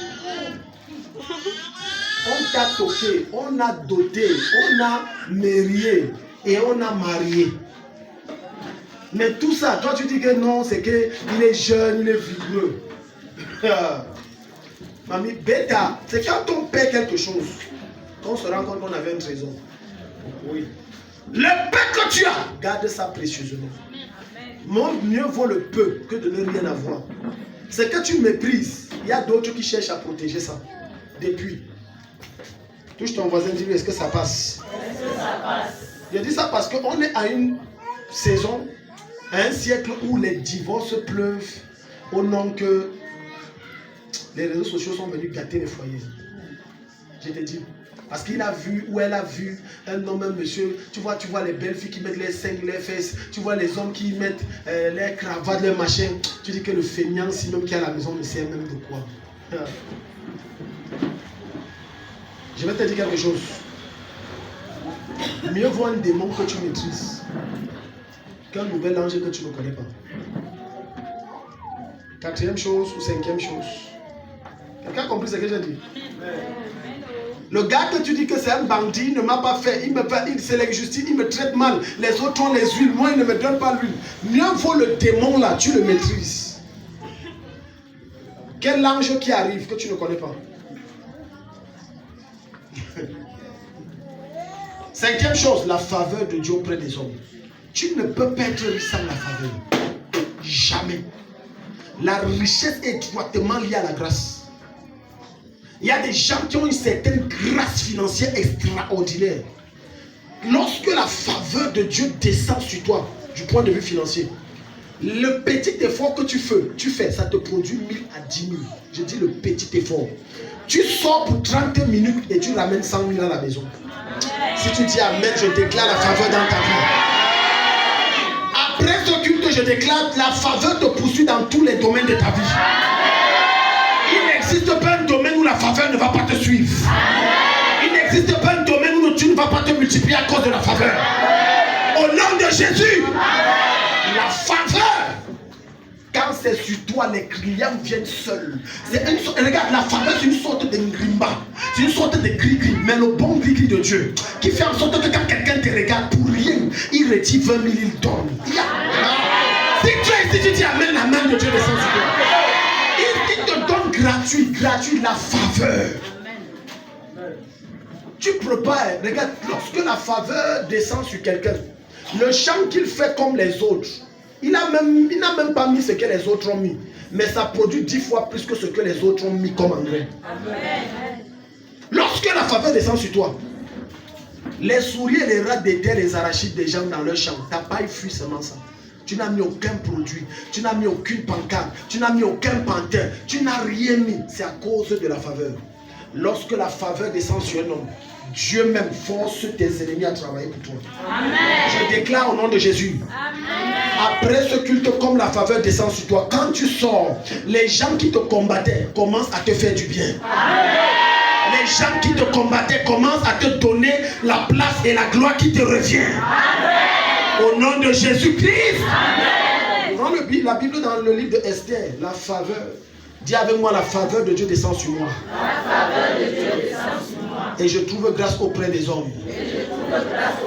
On t'a toqué, on a doté, on a marié et on a marié. Mais tout ça, toi tu dis que non, c'est qu'il est jeune, il est vigoureux. Mamie, bêta, c'est quand on paie quelque chose qu'on se rend compte qu'on avait une trésor. Oui. Le peu que tu as, garde ça précieusement. Mieux vaut le peu que de ne rien avoir. C'est que tu méprises. Il y a d'autres qui cherchent à protéger ça. Depuis. Touche ton voisin, dis-lui, est-ce que ça passe? Est-ce que ça passe? Je dis ça parce qu'on est à une saison, à un siècle où les divorces pleuvent au nom que les réseaux sociaux sont venus gâter les foyers. Je te dis. Parce qu'il a vu, ou elle a vu, un homme, un monsieur, tu vois les belles filles qui mettent les seins, les fesses, tu vois les hommes qui mettent les cravates, les machins. Tu dis que le feignant, si même qui est à la maison, ne sait même de quoi. Je vais te dire quelque chose. Mieux vaut un démon que tu maîtrises qu'un nouvel ange que tu ne connais pas. Quatrième chose ou cinquième chose. Quelqu'un a compris ce que j'ai dit? Le gars que tu dis que c'est un bandit, il ne m'a pas fait, c'est l'injustice, il me traite mal. Les autres ont les huiles, moi il ne me donne pas l'huile. Mieux vaut le démon là, tu le maîtrises. Quel ange qui arrive que tu ne connais pas? Cinquième chose, la faveur de Dieu auprès des hommes. Tu ne peux pas être riche sans la faveur. Jamais. La richesse est étroitement liée à la grâce. Il y a des gens qui ont une certaine grâce financière extraordinaire. Lorsque la faveur de Dieu descend sur toi, du point de vue financier, le petit effort que tu fais, ça te produit 1000 à 10 000. Je dis le petit effort. Tu sors pour 30 minutes et tu ramènes 100 000 à la maison. Si tu dis amen, je déclare la faveur dans ta vie. Après ce culte, je déclare la faveur te poursuit dans tous les domaines de ta vie. Il n'existe pas un domaine où la faveur ne va pas te suivre. Il n'existe pas un domaine où tu ne vas pas te multiplier à cause de la faveur. Au nom de Jésus, la faveur, quand c'est sur toi, les clients viennent seuls. Regarde, la faveur, c'est une sorte de ngrimba. C'est une sorte de gris-gris. Mais le bon gris-gris de Dieu, qui fait en sorte que quand quelqu'un te regarde pour rien, il retire 20 000, il donne. Si tu es ici, tu dis amen, la main de Dieu descend sur toi. Il te donne gratuit la faveur. Tu prépares, regarde, lorsque la faveur descend sur quelqu'un, le chant qu'il fait comme les autres, il n'a même pas mis ce que les autres ont mis, mais ça produit 10 fois plus que ce que les autres ont mis comme engrais. Lorsque la faveur descend sur toi, les souris et les rats déterrent les arachides des gens dans leur champ. Ta paille fuit seulement ça. Tu n'as mis aucun produit, tu n'as mis aucune pancarte, tu n'as mis aucun pantin, tu n'as rien mis. C'est à cause de la faveur. Lorsque la faveur descend sur un homme, Dieu même force tes ennemis à travailler pour toi. Amen. Je déclare au nom de Jésus. Amen. Après ce culte, comme la faveur descend sur toi, quand tu sors, les gens qui te combattaient commencent à te faire du bien. Amen. Les gens qui te combattaient commencent à te donner la place et la gloire qui te revient. Amen. Au nom de Jésus-Christ. Dans la Bible, dans le livre de Esther, la faveur. Dis avec moi, la faveur de Dieu descend sur moi. La faveur de Dieu descend sur moi. Et je trouve grâce auprès des hommes.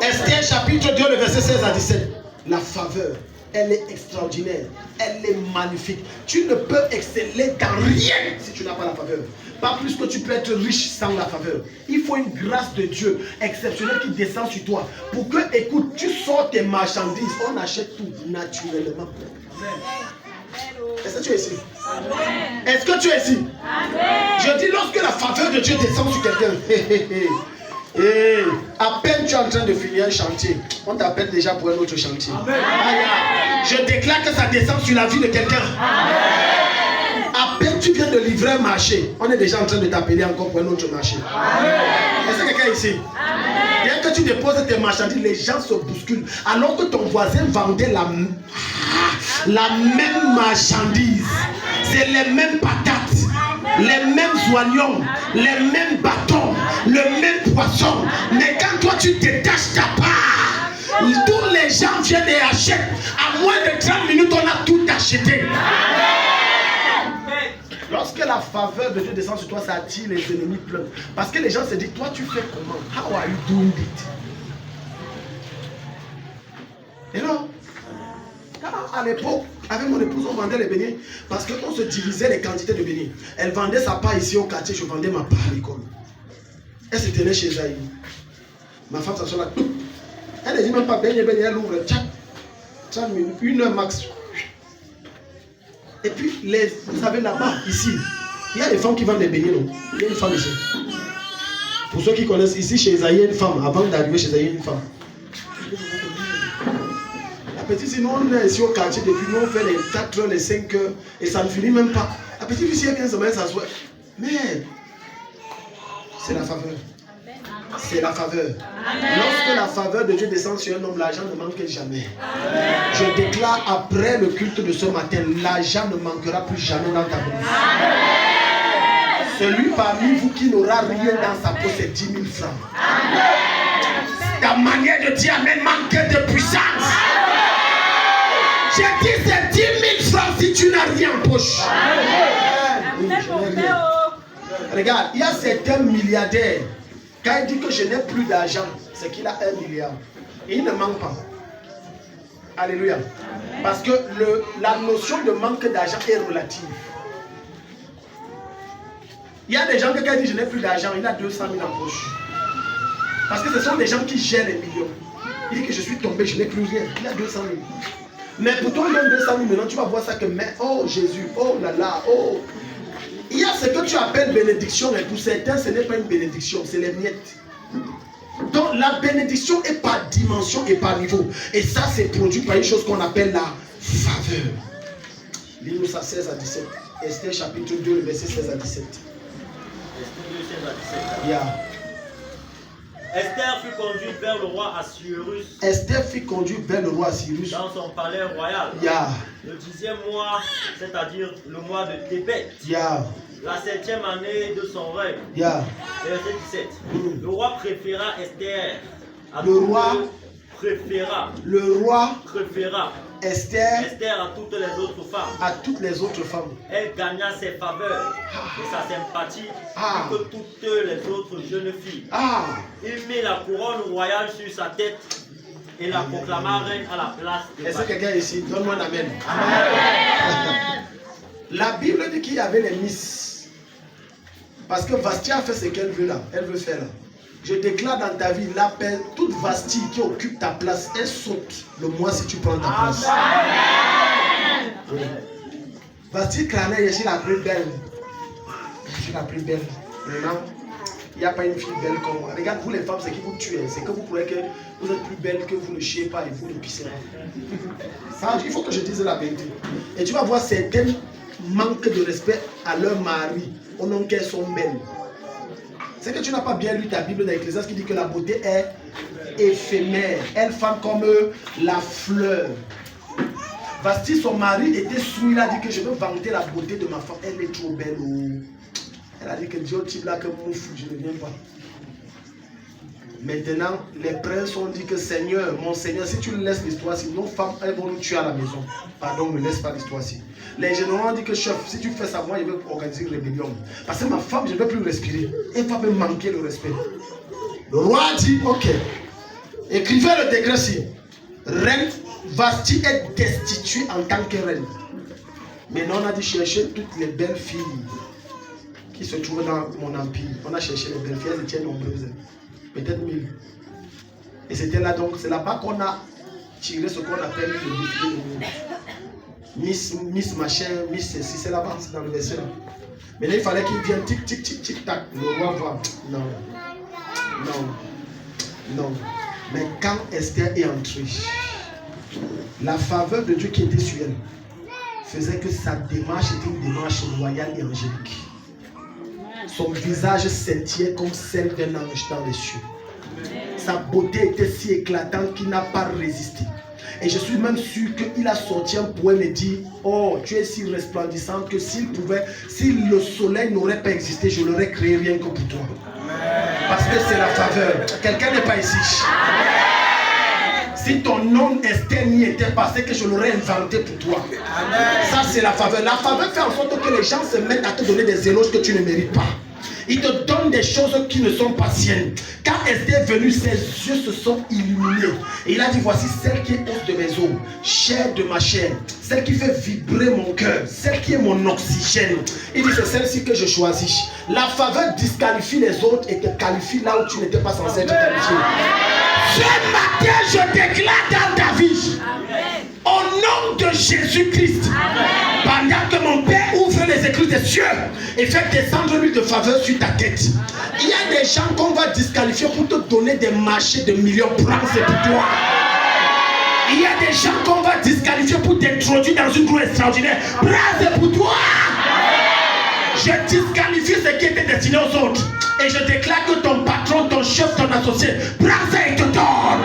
Esther chapitre 2, le verset 16 à 17. La faveur, elle est extraordinaire. Elle est magnifique. Tu ne peux exceller dans rien si tu n'as pas la faveur. Pas plus que tu peux être riche sans la faveur. Il faut une grâce de Dieu exceptionnelle qui descend sur toi. Pour que, écoute, tu sors tes marchandises. On achète tout naturellement. Est-ce que tu es ici? Est-ce que tu es ici? Je dis, lorsque la faveur de Dieu descend sur quelqu'un, à peine tu es en train de finir un chantier, on t'appelle déjà pour un autre chantier. Je déclare que ça descend sur la vie de quelqu'un. À peine tu viens de livrer un marché, on est déjà en train de t'appeler encore pour un autre marché. Est-ce que quelqu'un est ici? Dès que tu déposes tes marchandises, les gens se bousculent. Alors que ton voisin vendait la même marchandise, c'est les mêmes patates, les mêmes oignons, les mêmes bâtons, le même poisson. Mais quand toi tu détaches ta part, tous les gens viennent et achètent. À moins de 30 minutes, on a tout acheté. Lorsque la la faveur de Dieu descend sur toi, ça attire les ennemis pleins. Parce que les gens se disent, toi tu fais comment? How are you doing it? Et non. À l'époque, avec mon épouse, on vendait les beignets. Parce qu'on se divisait les quantités de beignets. Elle vendait sa part ici au quartier, je vendais ma part à l'école. Elle se tenait chez Zaï. Ma femme s'assoit là. Elle ne dit même pas beignet, elle ouvre. Tchac, 1 heure max. Et puis, vous savez là-bas, ici, il y a des femmes qui vendent des beignets, non? Il y a une femme ici. Pour ceux qui connaissent, ici chez Zaï, il y a une femme. Avant d'arriver chez Zaï, il y a une femme. La petite, sinon, on est ici au quartier depuis, nous on fait les 4 heures, les 5 heures, et ça ne finit même pas. La petite, ici, il y a 15 semaines, ça se voit. Mais, c'est la faveur. C'est la faveur. Amen. Lorsque la faveur de Dieu descend sur un homme, l'argent ne manque jamais. Amen. Je déclare après le culte de ce matin, l'argent ne manquera plus jamais dans ta bouche. Celui parmi vous qui n'aura rien dans sa poche, c'est 10 000 francs. Amen. Ta manière de dire Amen manque de puissance. J'ai dit c'est 10 000 francs si tu n'as rien en poche. Oui, regarde, il y a certains milliardaires. Quand il dit que je n'ai plus d'argent, c'est qu'il a 1 milliard. Et il ne manque pas. Alléluia. Parce que la notion de manque d'argent est relative. Il y a des gens qui quand il dit je n'ai plus d'argent, il a 200 000 en poche. Parce que ce sont des gens qui gèrent les millions. Il dit que je suis tombé, je n'ai plus rien. Il a 200 000. Mais pour toi, il donne 200 000 maintenant, tu vas voir ça que, mais oh Jésus, oh là là, oh. Il y a ce que tu appelles bénédiction, et pour certains, ce n'est pas une bénédiction, c'est les miettes. Donc la bénédiction est par dimension et par niveau. Et ça, c'est produit par une chose qu'on appelle la faveur. Lis-nous ça 16 à 17. Esther chapitre 2, verset 16 à 17. Esther 2, 16 à 17. Yeah. Esther fut conduite vers le roi Assyrus. Esther fut conduite vers le roi Assyrus. Dans son palais royal. Yeah. Le 10e mois, c'est-à-dire le mois de Tébet. Yeah. La 7e année de son règne. Yeah. Verset 17. Le roi préféra Esther. Le roi préféra Esther à toutes les autres femmes. À toutes les autres femmes. Elle gagna ses faveurs et sa sympathie plus que toutes les autres jeunes filles. Il mit la couronne royale sur sa tête et la proclama reine à la place de Est-ce que quelqu'un ici, donne-moi un amen. Amen. La Bible dit qu'il y avait les miss. Parce que Vasti a fait ce qu'elle veut là. Elle veut faire là. Je déclare dans ta vie la paix, toute Vasti qui occupe ta place, elle saute le mois si tu prends ta place. Oui. Vasti crânait, je suis la plus belle. Je suis la plus belle. Maintenant, il n'y a pas une fille belle comme moi. Regarde, vous les femmes, c'est qui vous tuez. C'est que vous croyez que vous êtes plus belle, que vous ne chiez pas et vous ne pissez pas. Il faut que je dise la vérité. Et tu vas voir certains manquent de respect à leur mari au nom qu'elles sont belles. C'est que tu n'as pas bien lu ta Bible dans l'Ecclésiaste qui dit que la beauté est éphémère. Elle femme comme la fleur. Vasti, son mari était sous, il a dit que je veux vanter la beauté de ma femme. Elle est trop belle. Elle a dit que Dieu type là que mouf, je ne viens pas. Maintenant, les princes ont dit que Seigneur, mon Seigneur, si tu laisses l'histoire-ci, nos femmes, elles vont nous tuer à la maison. Pardon, ne laisse pas l'histoire-ci. Les généraux ont dit que chef, si tu fais ça, moi, je vais organiser une rébellion. Parce que ma femme, je ne vais plus respirer. Elle va me manquer le respect. Le roi a dit, ok, écrivez le décret-ci. Reine Vasti est destituée en tant que reine. Maintenant, on a dit chercher toutes les belles filles qui se trouvent dans mon empire. On a cherché les belles filles, elles étaient nombreuses. Peut-être 1000. Et c'était là donc, c'est là-bas qu'on a tiré ce qu'on appelle le défilé de Miss machin, Miss ceci, c'est là-bas, c'est dans le verset là. Mais là, il fallait qu'il vienne tic, tic, tic, tic, tac. Le roi va. Non. Non. Non. Mais quand Esther est entrée, la faveur de Dieu qui était sur elle faisait que sa démarche était une démarche royale et angélique. Son visage scintillait comme celle d'un ange dans les cieux. Sa beauté était si éclatante qu'il n'a pas résisté. Et je suis même sûr qu'il a sorti un poème et dit, oh, tu es si resplendissante que si le soleil n'aurait pas existé, je l'aurais créé rien que pour toi. Parce que c'est la faveur. Quelqu'un n'est pas ici. Si ton nom Esther n'y était pas, c'est que je l'aurais inventé pour toi. Ça c'est la faveur. La faveur fait en sorte que les gens se mettent à te donner des éloges que tu ne mérites pas. Ils te donnent des choses qui ne sont pas siennes. Quand Esther est venue, ses yeux se sont illuminés. Et il a dit, voici celle qui est os de mes os, chair de ma chair, celle qui fait vibrer mon cœur, celle qui est mon oxygène. Il dit, c'est celle-ci que je choisis. La faveur disqualifie les autres et te qualifie là où tu n'étais pas censé être qualifié. Ce matin, je déclare dans ta vie, au nom de Jésus-Christ, pendant que mon Père ouvre les écrits des cieux et fait descendre l'huile de faveur sur ta tête, il y a des gens qu'on va disqualifier pour te donner des marchés de millions. Prends, c'est pour toi. Il y a des gens qu'on va disqualifier pour t'introduire dans une cour extraordinaire. Prends, c'est pour toi. Je disqualifie ce qui était destiné aux autres. Et je déclare que ton patron, ton chef, ton associé, prends ça et te donne.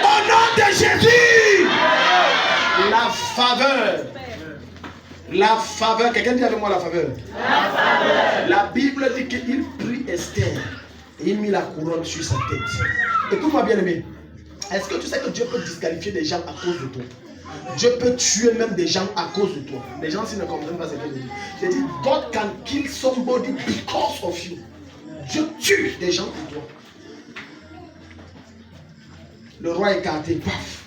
Au nom de Jésus. La faveur. La faveur. Quelqu'un dit avec moi la faveur. La faveur. La Bible dit qu'il prit Esther et il mit la couronne sur sa tête. Écoute-moi bien aimé. Est-ce que tu sais que Dieu peut disqualifier des gens à cause de toi? Dieu peut tuer même des gens à cause de toi. Les gens s'ils ne comprennent pas ce que je dis. Je dis, God can kill somebody because of you. Dieu tue des gens pour toi. Le roi écarté, paf.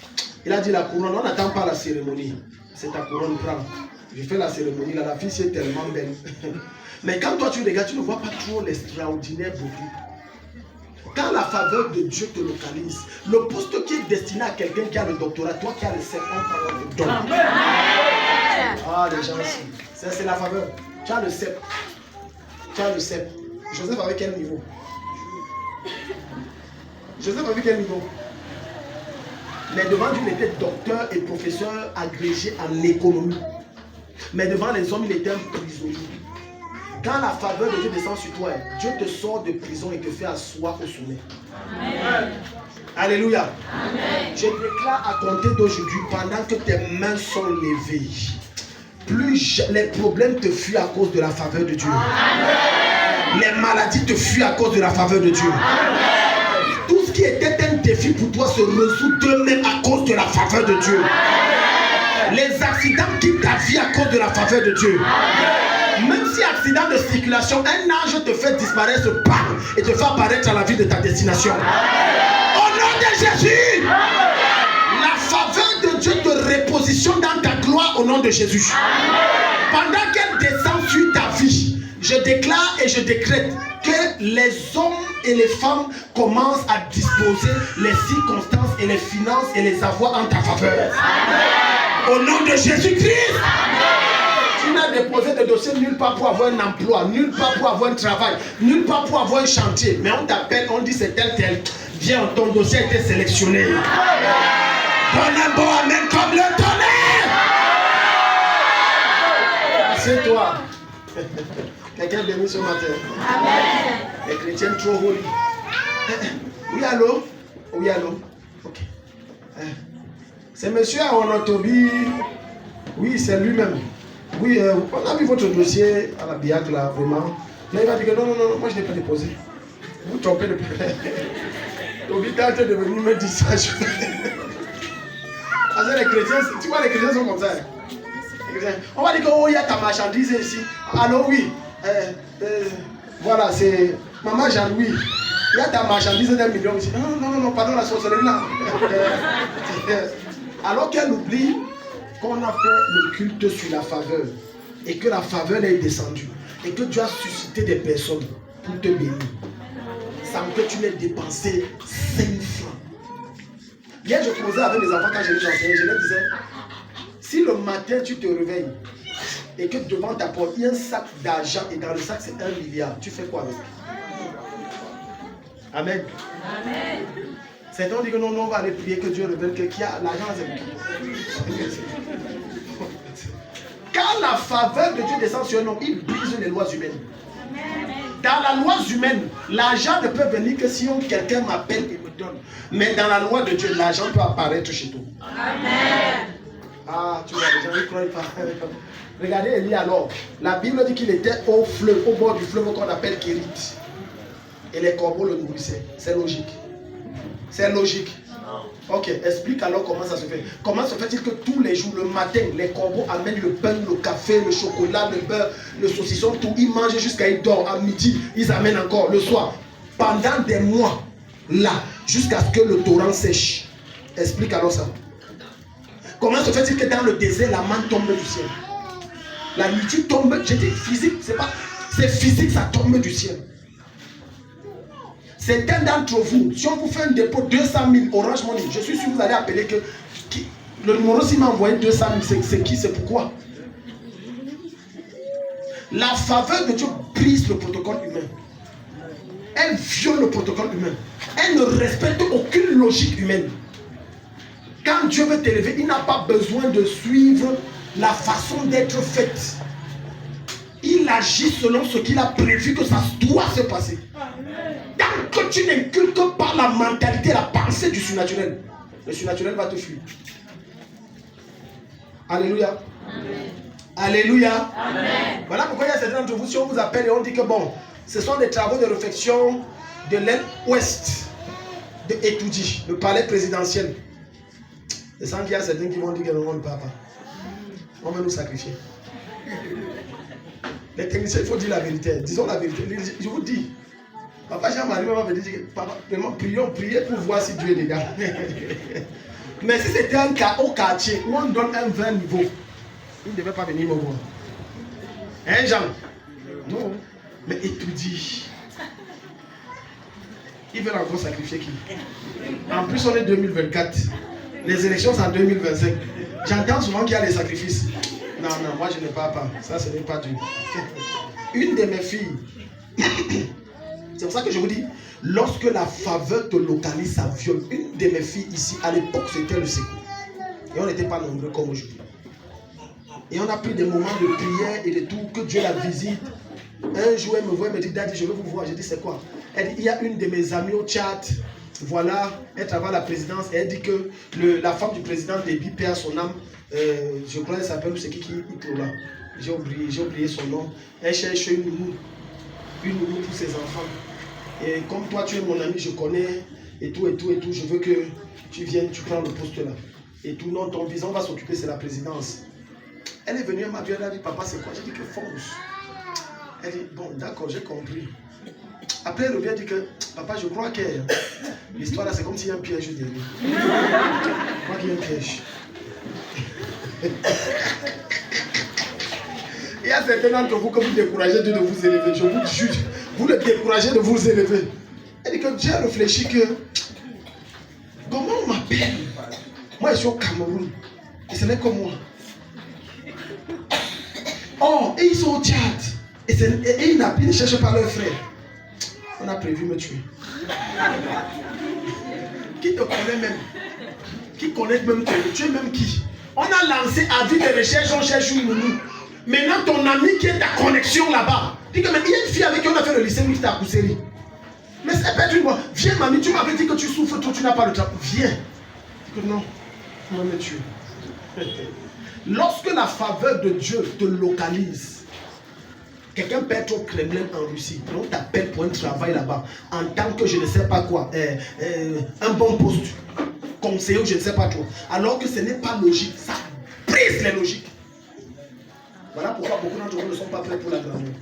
Il a dit la couronne, on n'attend pas la cérémonie. C'est ta couronne, prends. Je fais la cérémonie, là, la fille c'est tellement belle. Mais quand toi tu regardes, tu ne vois pas trop l'extraordinaire beauté. Quand la faveur de Dieu te localise, le poste qui est destiné à quelqu'un qui a le doctorat, toi qui as le CEP, on te donne. Ah, les gens ici. Ça, c'est la faveur. Tu as le CEP. Tu as le CEP. Joseph avec quel niveau? Joseph avec quel niveau? Mais devant Dieu, il était docteur et professeur agrégé en économie. Mais devant les hommes, il était un prisonnier. Quand la faveur de Dieu descend sur toi, Dieu te sort de prison et te fait asseoir au sommet. Amen. Alléluia. Amen. Je déclare à compter d'aujourd'hui, pendant que tes mains sont levées, plus les problèmes te fuient à cause de la faveur de Dieu. Amen. Les maladies te fuient à cause de la faveur de Dieu. Amen. Tout ce qui était un défi pour toi se résout d'eux-mêmes à cause de la faveur de Dieu. Amen. Les accidents quittent ta vie à cause de la faveur de Dieu. Amen. Même si accident de circulation, un ange te fait disparaître, bam, et te fait apparaître à la vie de ta destination. Amen. Au nom de Jésus, amen, la faveur de Dieu te repositionne dans ta gloire au nom de Jésus. Amen. Pendant qu'elle descend sur ta vie, je déclare et je décrète que les hommes et les femmes commencent à disposer les circonstances et les finances et les avoirs en ta faveur. Amen. Au nom de Jésus-Christ. Tu n'as déposé de dossier nulle part pour avoir un emploi, nulle part pour avoir un travail, nulle part pour avoir un chantier. Mais on t'appelle, on dit c'est tel. Viens, ton dossier a été sélectionné. Donne un bon amen comme le tonnerre. Assieds-toi. Quelqu'un est béni ce matin. Amen. Les chrétiens trop holy. Oui, allô? Oui, allô? Ok. C'est monsieur Aonotobi. Oui, c'est lui-même. Oui, on a vu votre dossier à la BIAC là, vraiment. Là, il va dire que non, moi je n'ai pas déposé. Vous trompez de problème. Tobi est en train de venir me dire ça. Parce que les chrétiens, tu vois, les chrétiens sont comme ça. On va dire que oh, il y a ta marchandise ici. Alors oui, voilà, c'est Maman Jean-Louis. Il y a ta marchandise d'1 million ici. Non, pardon, la sorcellerie là. Alors qu'elle oublie qu'on a fait le culte sur la faveur et que la faveur est descendue et que Dieu a suscité des personnes pour te bénir sans que tu n'aies dépensé 5 francs. Hier, je causais avec mes enfants quand je les enseignais, je leur disais, si le matin tu te réveilles et que devant ta porte il y a un sac d'argent et dans le sac c'est 1 milliard, tu fais quoi avec? Amen. Amen. Certains disent que non, on va aller prier que Dieu révèle qu'il y a l'argent, c'est quand la faveur de Dieu descend sur un homme, il brise les lois humaines. Dans la loi humaine, l'argent ne peut venir que si quelqu'un m'appelle et me donne. Mais dans la loi de Dieu, l'argent peut apparaître chez toi. Amen. Ah, tu vois, les gens ne croient pas. Regardez Élie alors. La Bible dit qu'il était au fleuve, au bord du fleuve qu'on appelle Kérit. Et les corbeaux le nourrissaient. C'est logique. C'est logique. Ok, explique alors comment ça se fait. Comment se fait-il que tous les jours, le matin, les corbeaux amènent le pain, le café, le chocolat, le beurre, le saucisson, tout. Ils mangent jusqu'à ils dorment. À midi, ils amènent encore le soir. Pendant des mois, là, jusqu'à ce que le torrent sèche. Explique alors ça. Comment se fait-il que dans le désert, la manne tombe du ciel? La nuit tombe, j'ai dit physique, c'est physique, ça tombe du ciel. Certains d'entre vous, si on vous fait un dépôt 200 000 Orange Money, je suis sûr que vous allez appeler que le numéro s'il m'a envoyé 200 000, c'est qui, c'est pourquoi? La faveur de Dieu brise le protocole humain. Elle viole le protocole humain. Elle ne respecte aucune logique humaine. Quand Dieu veut t'élever, il n'a pas besoin de suivre la façon d'être faite. Il agit selon ce qu'il a prévu que ça doit se passer. Tant que tu n'inculques pas la mentalité, la pensée du surnaturel, le surnaturel va te fuir. Alléluia. Amen. Alléluia. Amen. Voilà pourquoi il y a certains d'entre vous, si on vous appelle et on dit que bon, ce sont des travaux de réflexion de l'aile ouest de Etoudi, le palais présidentiel. Et sans qu'il y a certains qui vont dire que non, on ne peut pas. On va nous sacrifier. Les techniciens, il faut dire la vérité. Disons la vérité. Je vous dis. Papa Jean-Marie m'a dit que papa, vraiment, priez pour voir si Dieu est dedans. Mais si c'était un cas au quartier où on donne un 20 niveau, il ne devait pas venir me voir. Hein, Jean? Non. Mais étudie. Ils veulent encore sacrifier qui? En plus, on est 2024. Les élections, c'est en 2025. J'entends souvent qu'il y a des sacrifices. Non, non, moi je ne parle pas. Ça, ce n'est pas Dieu. Une de mes filles, c'est pour ça que je vous dis, lorsque la faveur te localise, ça viole. Une de mes filles ici, à l'époque, c'était le secours. Et on n'était pas nombreux comme aujourd'hui. Et on a pris des moments de prière et de tout, que Dieu la visite. Un jour, elle me voit, elle me dit, Daddy, je veux vous voir. Je dis, c'est quoi? Elle dit, il y a une de mes amies au Tchad. Voilà, elle travaille à la présidence. Et elle dit que la femme du président débit perd son âme. Je crois qu'elle s'appelle, c'est qui Iclola. J'ai oublié son nom. Elle cherche une nounou pour ses enfants. Et comme toi, tu es mon ami, je connais, et tout. Je veux que tu viennes, tu prends le poste là. Et tout, non, ton vision va s'occuper, c'est la présidence. Elle est venue, elle m'a dit, papa, c'est quoi? J'ai dit que fonce. Elle dit, bon, d'accord, j'ai compris. Après, elle revient dit que, papa, je crois que l'histoire là, c'est comme s'il y a un piège derrière. Je crois qu'il y a un piège. Il y a certains d'entre vous que vous découragez de vous élever. Je vous juge, vous le découragez de vous élever. Elle dit que Dieu a réfléchi que, comment on m'appelle? Moi, je suis au Cameroun. Et ce n'est que moi. Oh, et ils sont au Tchad. Et ils ne cherchent pas leur frère. On a prévu me tuer. Qui te connaît même? Qui connaît même tu es même qui? On a lancé avis de recherche, on cherche une nounou. Maintenant, ton ami qui est ta connexion là-bas, dit que mais il y a une fille avec qui on a fait le lycée mixte à Kousséri. Mais c'est pas une fois. Viens, mamie, tu m'avais dit que tu souffres, toi, tu n'as pas le travail. Viens. Dit que non, on va me tuer. Lorsque la faveur de Dieu te localise, quelqu'un perd au Kremlin en Russie, on t'appelle pour un travail là-bas, en tant que je ne sais pas quoi, un bon poste, conseiller ou je ne sais pas quoi, alors que ce n'est pas logique, ça brise les logiques. Voilà pourquoi beaucoup d'entre vous ne sont pas prêts pour la grandeur.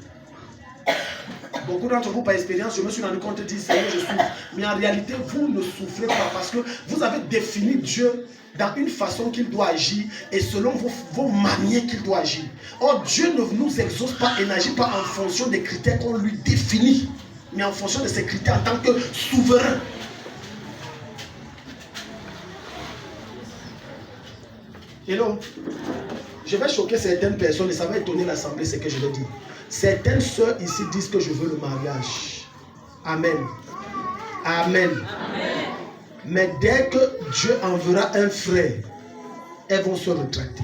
Beaucoup d'entre vous, par expérience, je me suis rendu compte et dit, Seigneur, je souffre. Mais en réalité, vous ne souffrez pas parce que vous avez défini Dieu dans une façon qu'il doit agir et selon vos manières qu'il doit agir. Or, Dieu ne nous exauce pas et n'agit pas en fonction des critères qu'on lui définit, mais en fonction de ses critères en tant que souverain. Et donc, je vais choquer certaines personnes et ça va étonner l'assemblée, ce que je vais dire. Certaines sœurs ici disent que je veux le mariage. Amen. Amen. Amen. Mais dès que Dieu enverra un frère, elles vont se rétracter.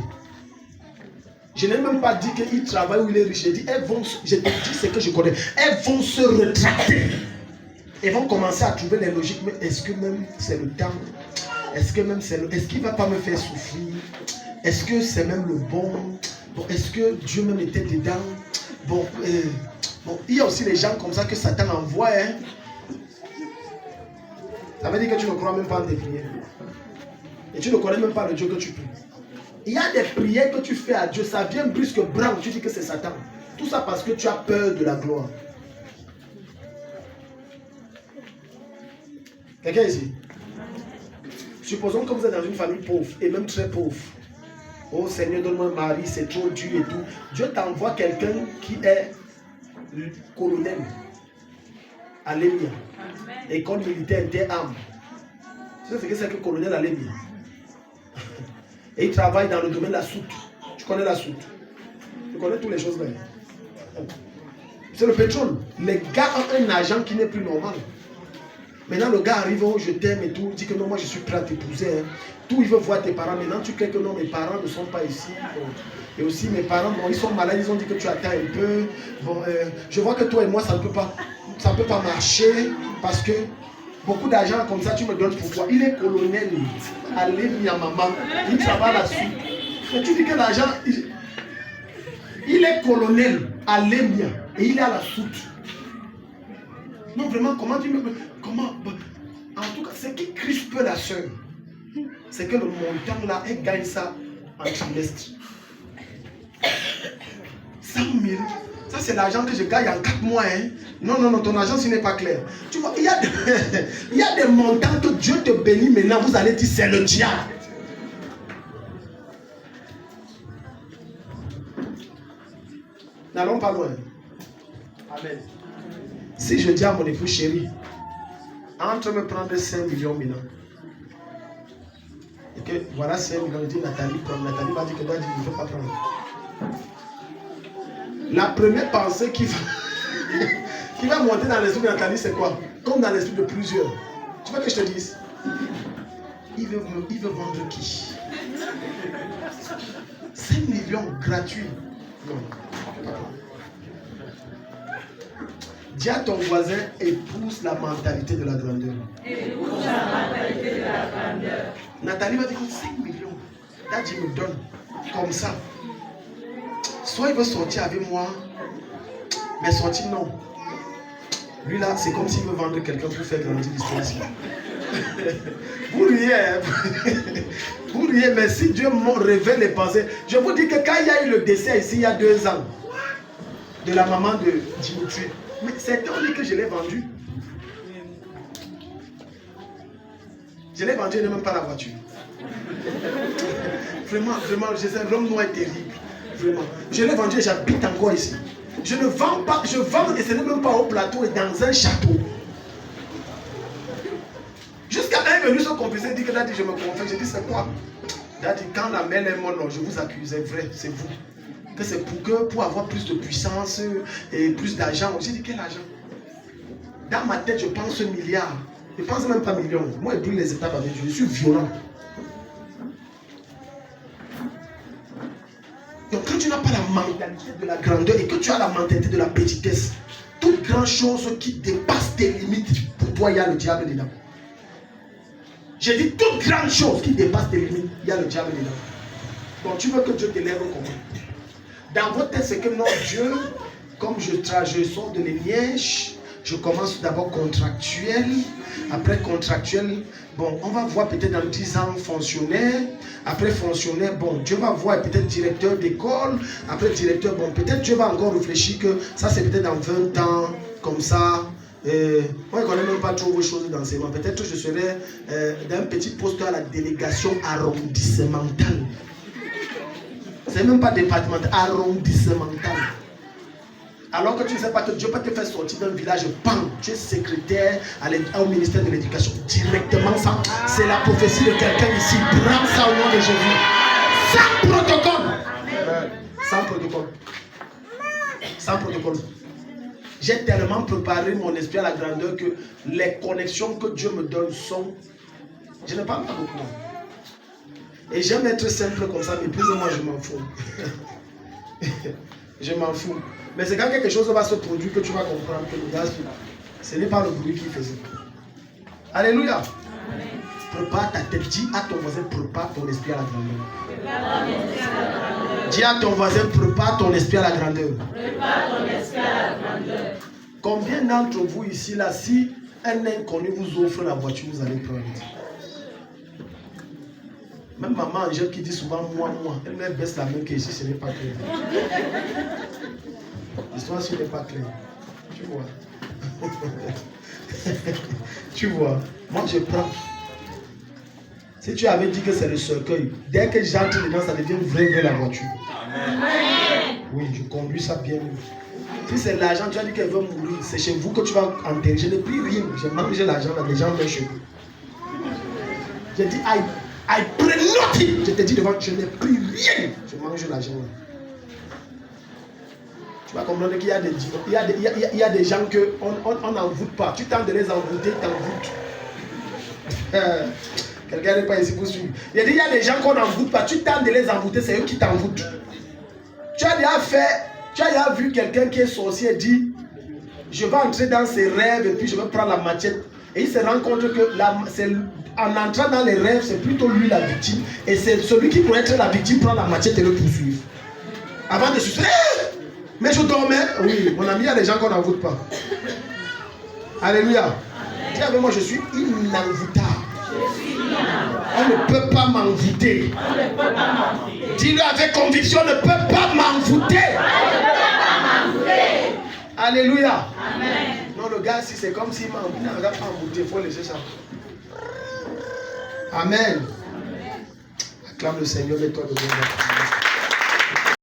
Je n'ai même pas dit qu'il travaille ou il est riche. J'ai dit, je te dis ce que je connais. Elles vont se rétracter. Elles vont commencer à trouver les logiques. Mais est-ce que même c'est le temps? Est-ce que même est-ce qu'il ne va pas me faire souffrir? Est-ce que c'est même le bon? Bon, est-ce que Dieu même était dedans? Bon, il y a aussi les gens comme ça que Satan envoie. Hein? Ça veut dire que tu ne crois même pas en tes prières. Et tu ne connais même pas le Dieu que tu pries. Il y a des prières que tu fais à Dieu, ça vient brusque, blanc, tu dis que c'est Satan. Tout ça parce que tu as peur de la gloire. Quelqu'un ici? Supposons que vous êtes dans une famille pauvre et même très pauvre. Oh Seigneur, donne-moi un mari, c'est trop dur et tout. Dieu t'envoie quelqu'un qui est colonel à l'Émia, école militaire inter-armes. Tu sais ce que c'est que colonel à l'Émia? Et il travaille dans le domaine de la soute. Tu connais la soute? Tu connais toutes les choses là. C'est le pétrole. Les gars ont un agent qui n'est plus normal. Maintenant, le gars arrive, oh, je t'aime et tout. Il dit que non, moi je suis prêt à t'épouser. Hein. Tout, il veut voir tes parents. Maintenant, tu crées que non, mes parents ne sont pas ici. Et aussi, mes parents, bon, ils sont malades. Ils ont dit que tu attends un peu. Bon, je vois que toi et moi, ça ne peut pas marcher. Parce que beaucoup d'argent comme ça, tu me donnes pourquoi? Il est colonel. Allez, ma maman. Il travaille là-dessus. Mais tu dis que l'argent. Il est colonel à l'Émia. Et il est à la soute. Non, vraiment, comment tu me... Comment... En tout cas, ce qui crispe la soeur, c'est que le montant là, elle gagne ça en trimestre. 100 000. Ça, c'est l'argent que je gagne en 4 mois. Hein. Non, non, non, ton argent, ce n'est pas clair. Tu vois, il y a des montants que Dieu te bénit. Maintenant, vous allez dire, c'est le diable. N'allons pas loin. Amen. Si je dis à mon époux chéri, entre me prendre 5 millions maintenant. Et que voilà 5 millions, je dis Nathalie, prends. Nathalie va dire que Daddy, il ne veut pas prendre. La première pensée qui va monter dans l'esprit de Nathalie, c'est quoi? Comme dans l'esprit de plusieurs. Tu veux que je te dise? Il veut vendre qui? 5 millions gratuits. Non. Dis à ton voisin, épouse la mentalité de la grandeur. Épouse la mentalité de la grandeur. Nathalie va dire 5 millions. Daddy me donne comme ça. Soit il veut sortir avec moi, mais sortir non. Lui là, c'est comme s'il veut vendre quelqu'un pour faire grandir l'histoire. Vous riez, vous riez, mais si Dieu me révèle les pensées, je vous dis que quand il y a eu le décès ici, il y a 2 ans, de la maman de Dimitri, mais c'est dit que je l'ai vendu. Je l'ai vendu, il n'a même pas la voiture. Vraiment, l'homme noir est terrible. Vraiment. Je l'ai vendu et j'habite encore ici. Je ne vends pas, je vends et ce n'est même pas au plateau et dans un château. Jusqu'à un venu se confesser, dit que Daddy, je me confesse. Je dis, c'est quoi? Daddy, quand la mère est morte, je vous accuse, c'est vrai, c'est vous. Que c'est pour avoir plus de puissance et plus d'argent. J'ai dit, quel argent? Dans ma tête, je pense milliard. Je ne pense même pas million. Moi, je brûle les étapes avec Dieu. Je suis violent. Donc, quand tu n'as pas la mentalité de la grandeur et que tu as la mentalité de la petitesse, toute grande chose qui dépasse tes limites, pour toi, il y a le diable dedans. J'ai dit toute grande chose qui dépasse tes limites, il y a le diable dedans. Bon, tu veux que Dieu t'élève comment? Dans votre tête, c'est que non, Dieu, comme je sors de l'énièche, je commence d'abord contractuel, après contractuel, bon, on va voir peut-être dans 10 ans fonctionnaire, après fonctionnaire, bon, Dieu va voir peut-être directeur d'école, après directeur, bon, peut-être Dieu va encore réfléchir que ça c'est peut-être dans 20 ans, comme ça. Moi je ne connais même pas trop vos choses d'enseignement, peut-être que je serai d'un petit poste à la délégation arrondissementale. C'est même pas départemental, arrondissemental. Alors que tu ne sais pas que Dieu peut te faire sortir d'un village, bam, tu es secrétaire au ministère de l'éducation. Directement, ça, c'est la prophétie de quelqu'un ici. Prends ça au nom de Jésus. Sans protocole. Sans protocole. Sans protocole. J'ai tellement préparé mon esprit à la grandeur que les connexions que Dieu me donne sont... Je ne parle pas beaucoup. Et j'aime être simple comme ça, mais plus ou moins je m'en fous. Je m'en fous. Mais c'est quand quelque chose va se produire que tu vas comprendre que le gaz, ce n'est pas le bruit qu'il faisait. Alléluia. Amen. Prépare ta tête. Dis à ton voisin, prépare ton esprit à la grandeur. Dis à ton voisin, prépare ton esprit à la grandeur. Prépare ton esprit à la grandeur. Combien d'entre vous ici, là, si Un inconnu vous offre la voiture, vous allez prendre. Même maman Angèle qui dit souvent moi, elle me baisse la main que ici ce n'est pas clair. L'histoire ce n'est pas clair. Tu vois. Tu vois. Moi je prends. Si tu avais dit que c'est le cercueil, dès que j'entre dedans, ça devient vrai la voiture. Amen. Oui, je conduis ça bien. Si c'est l'argent, tu as dit qu'elle veut mourir, c'est chez vous que tu vas enterrer. Je n'ai pris rien. J'ai mangé l'argent là, les gens viennent chez vous. J'ai dit, I pray nothing. Je te dis devant, je n'ai pris rien. Je mange l'argent là. Tu vas comprendre qu'il y a des gens qu'on n'envoûte pas. Tu tentes de les envoûter, ils t'envoûtent. Quelqu'un n'est pas ici pour suivre. Il y a des gens qu'on n'envoûte pas. Tu tentes de les envoûter, c'est eux qui t'envoûtent. Tu as déjà vu quelqu'un qui est sorcier dit, je vais entrer dans ses rêves et puis je vais prendre la machette. Et il se rend compte que en entrant dans les rêves, c'est plutôt lui la victime. Et c'est celui qui pourrait être la victime prend la machette et le poursuivre. Avant de se dire, mais je dormais. Oui, mon ami, il y a des gens qu'on n'envoûte pas. Alléluia. Dis avec moi, je suis inenvoûtable. On ne peut pas m'envoûter. Dis-le avec conviction, on ne peut pas m'envoûter. Alléluia. Amen. Non, le gars, si c'est comme s'il m'a envoûté, il faut laisser ça. Amen. Acclame le Seigneur, mets-toi de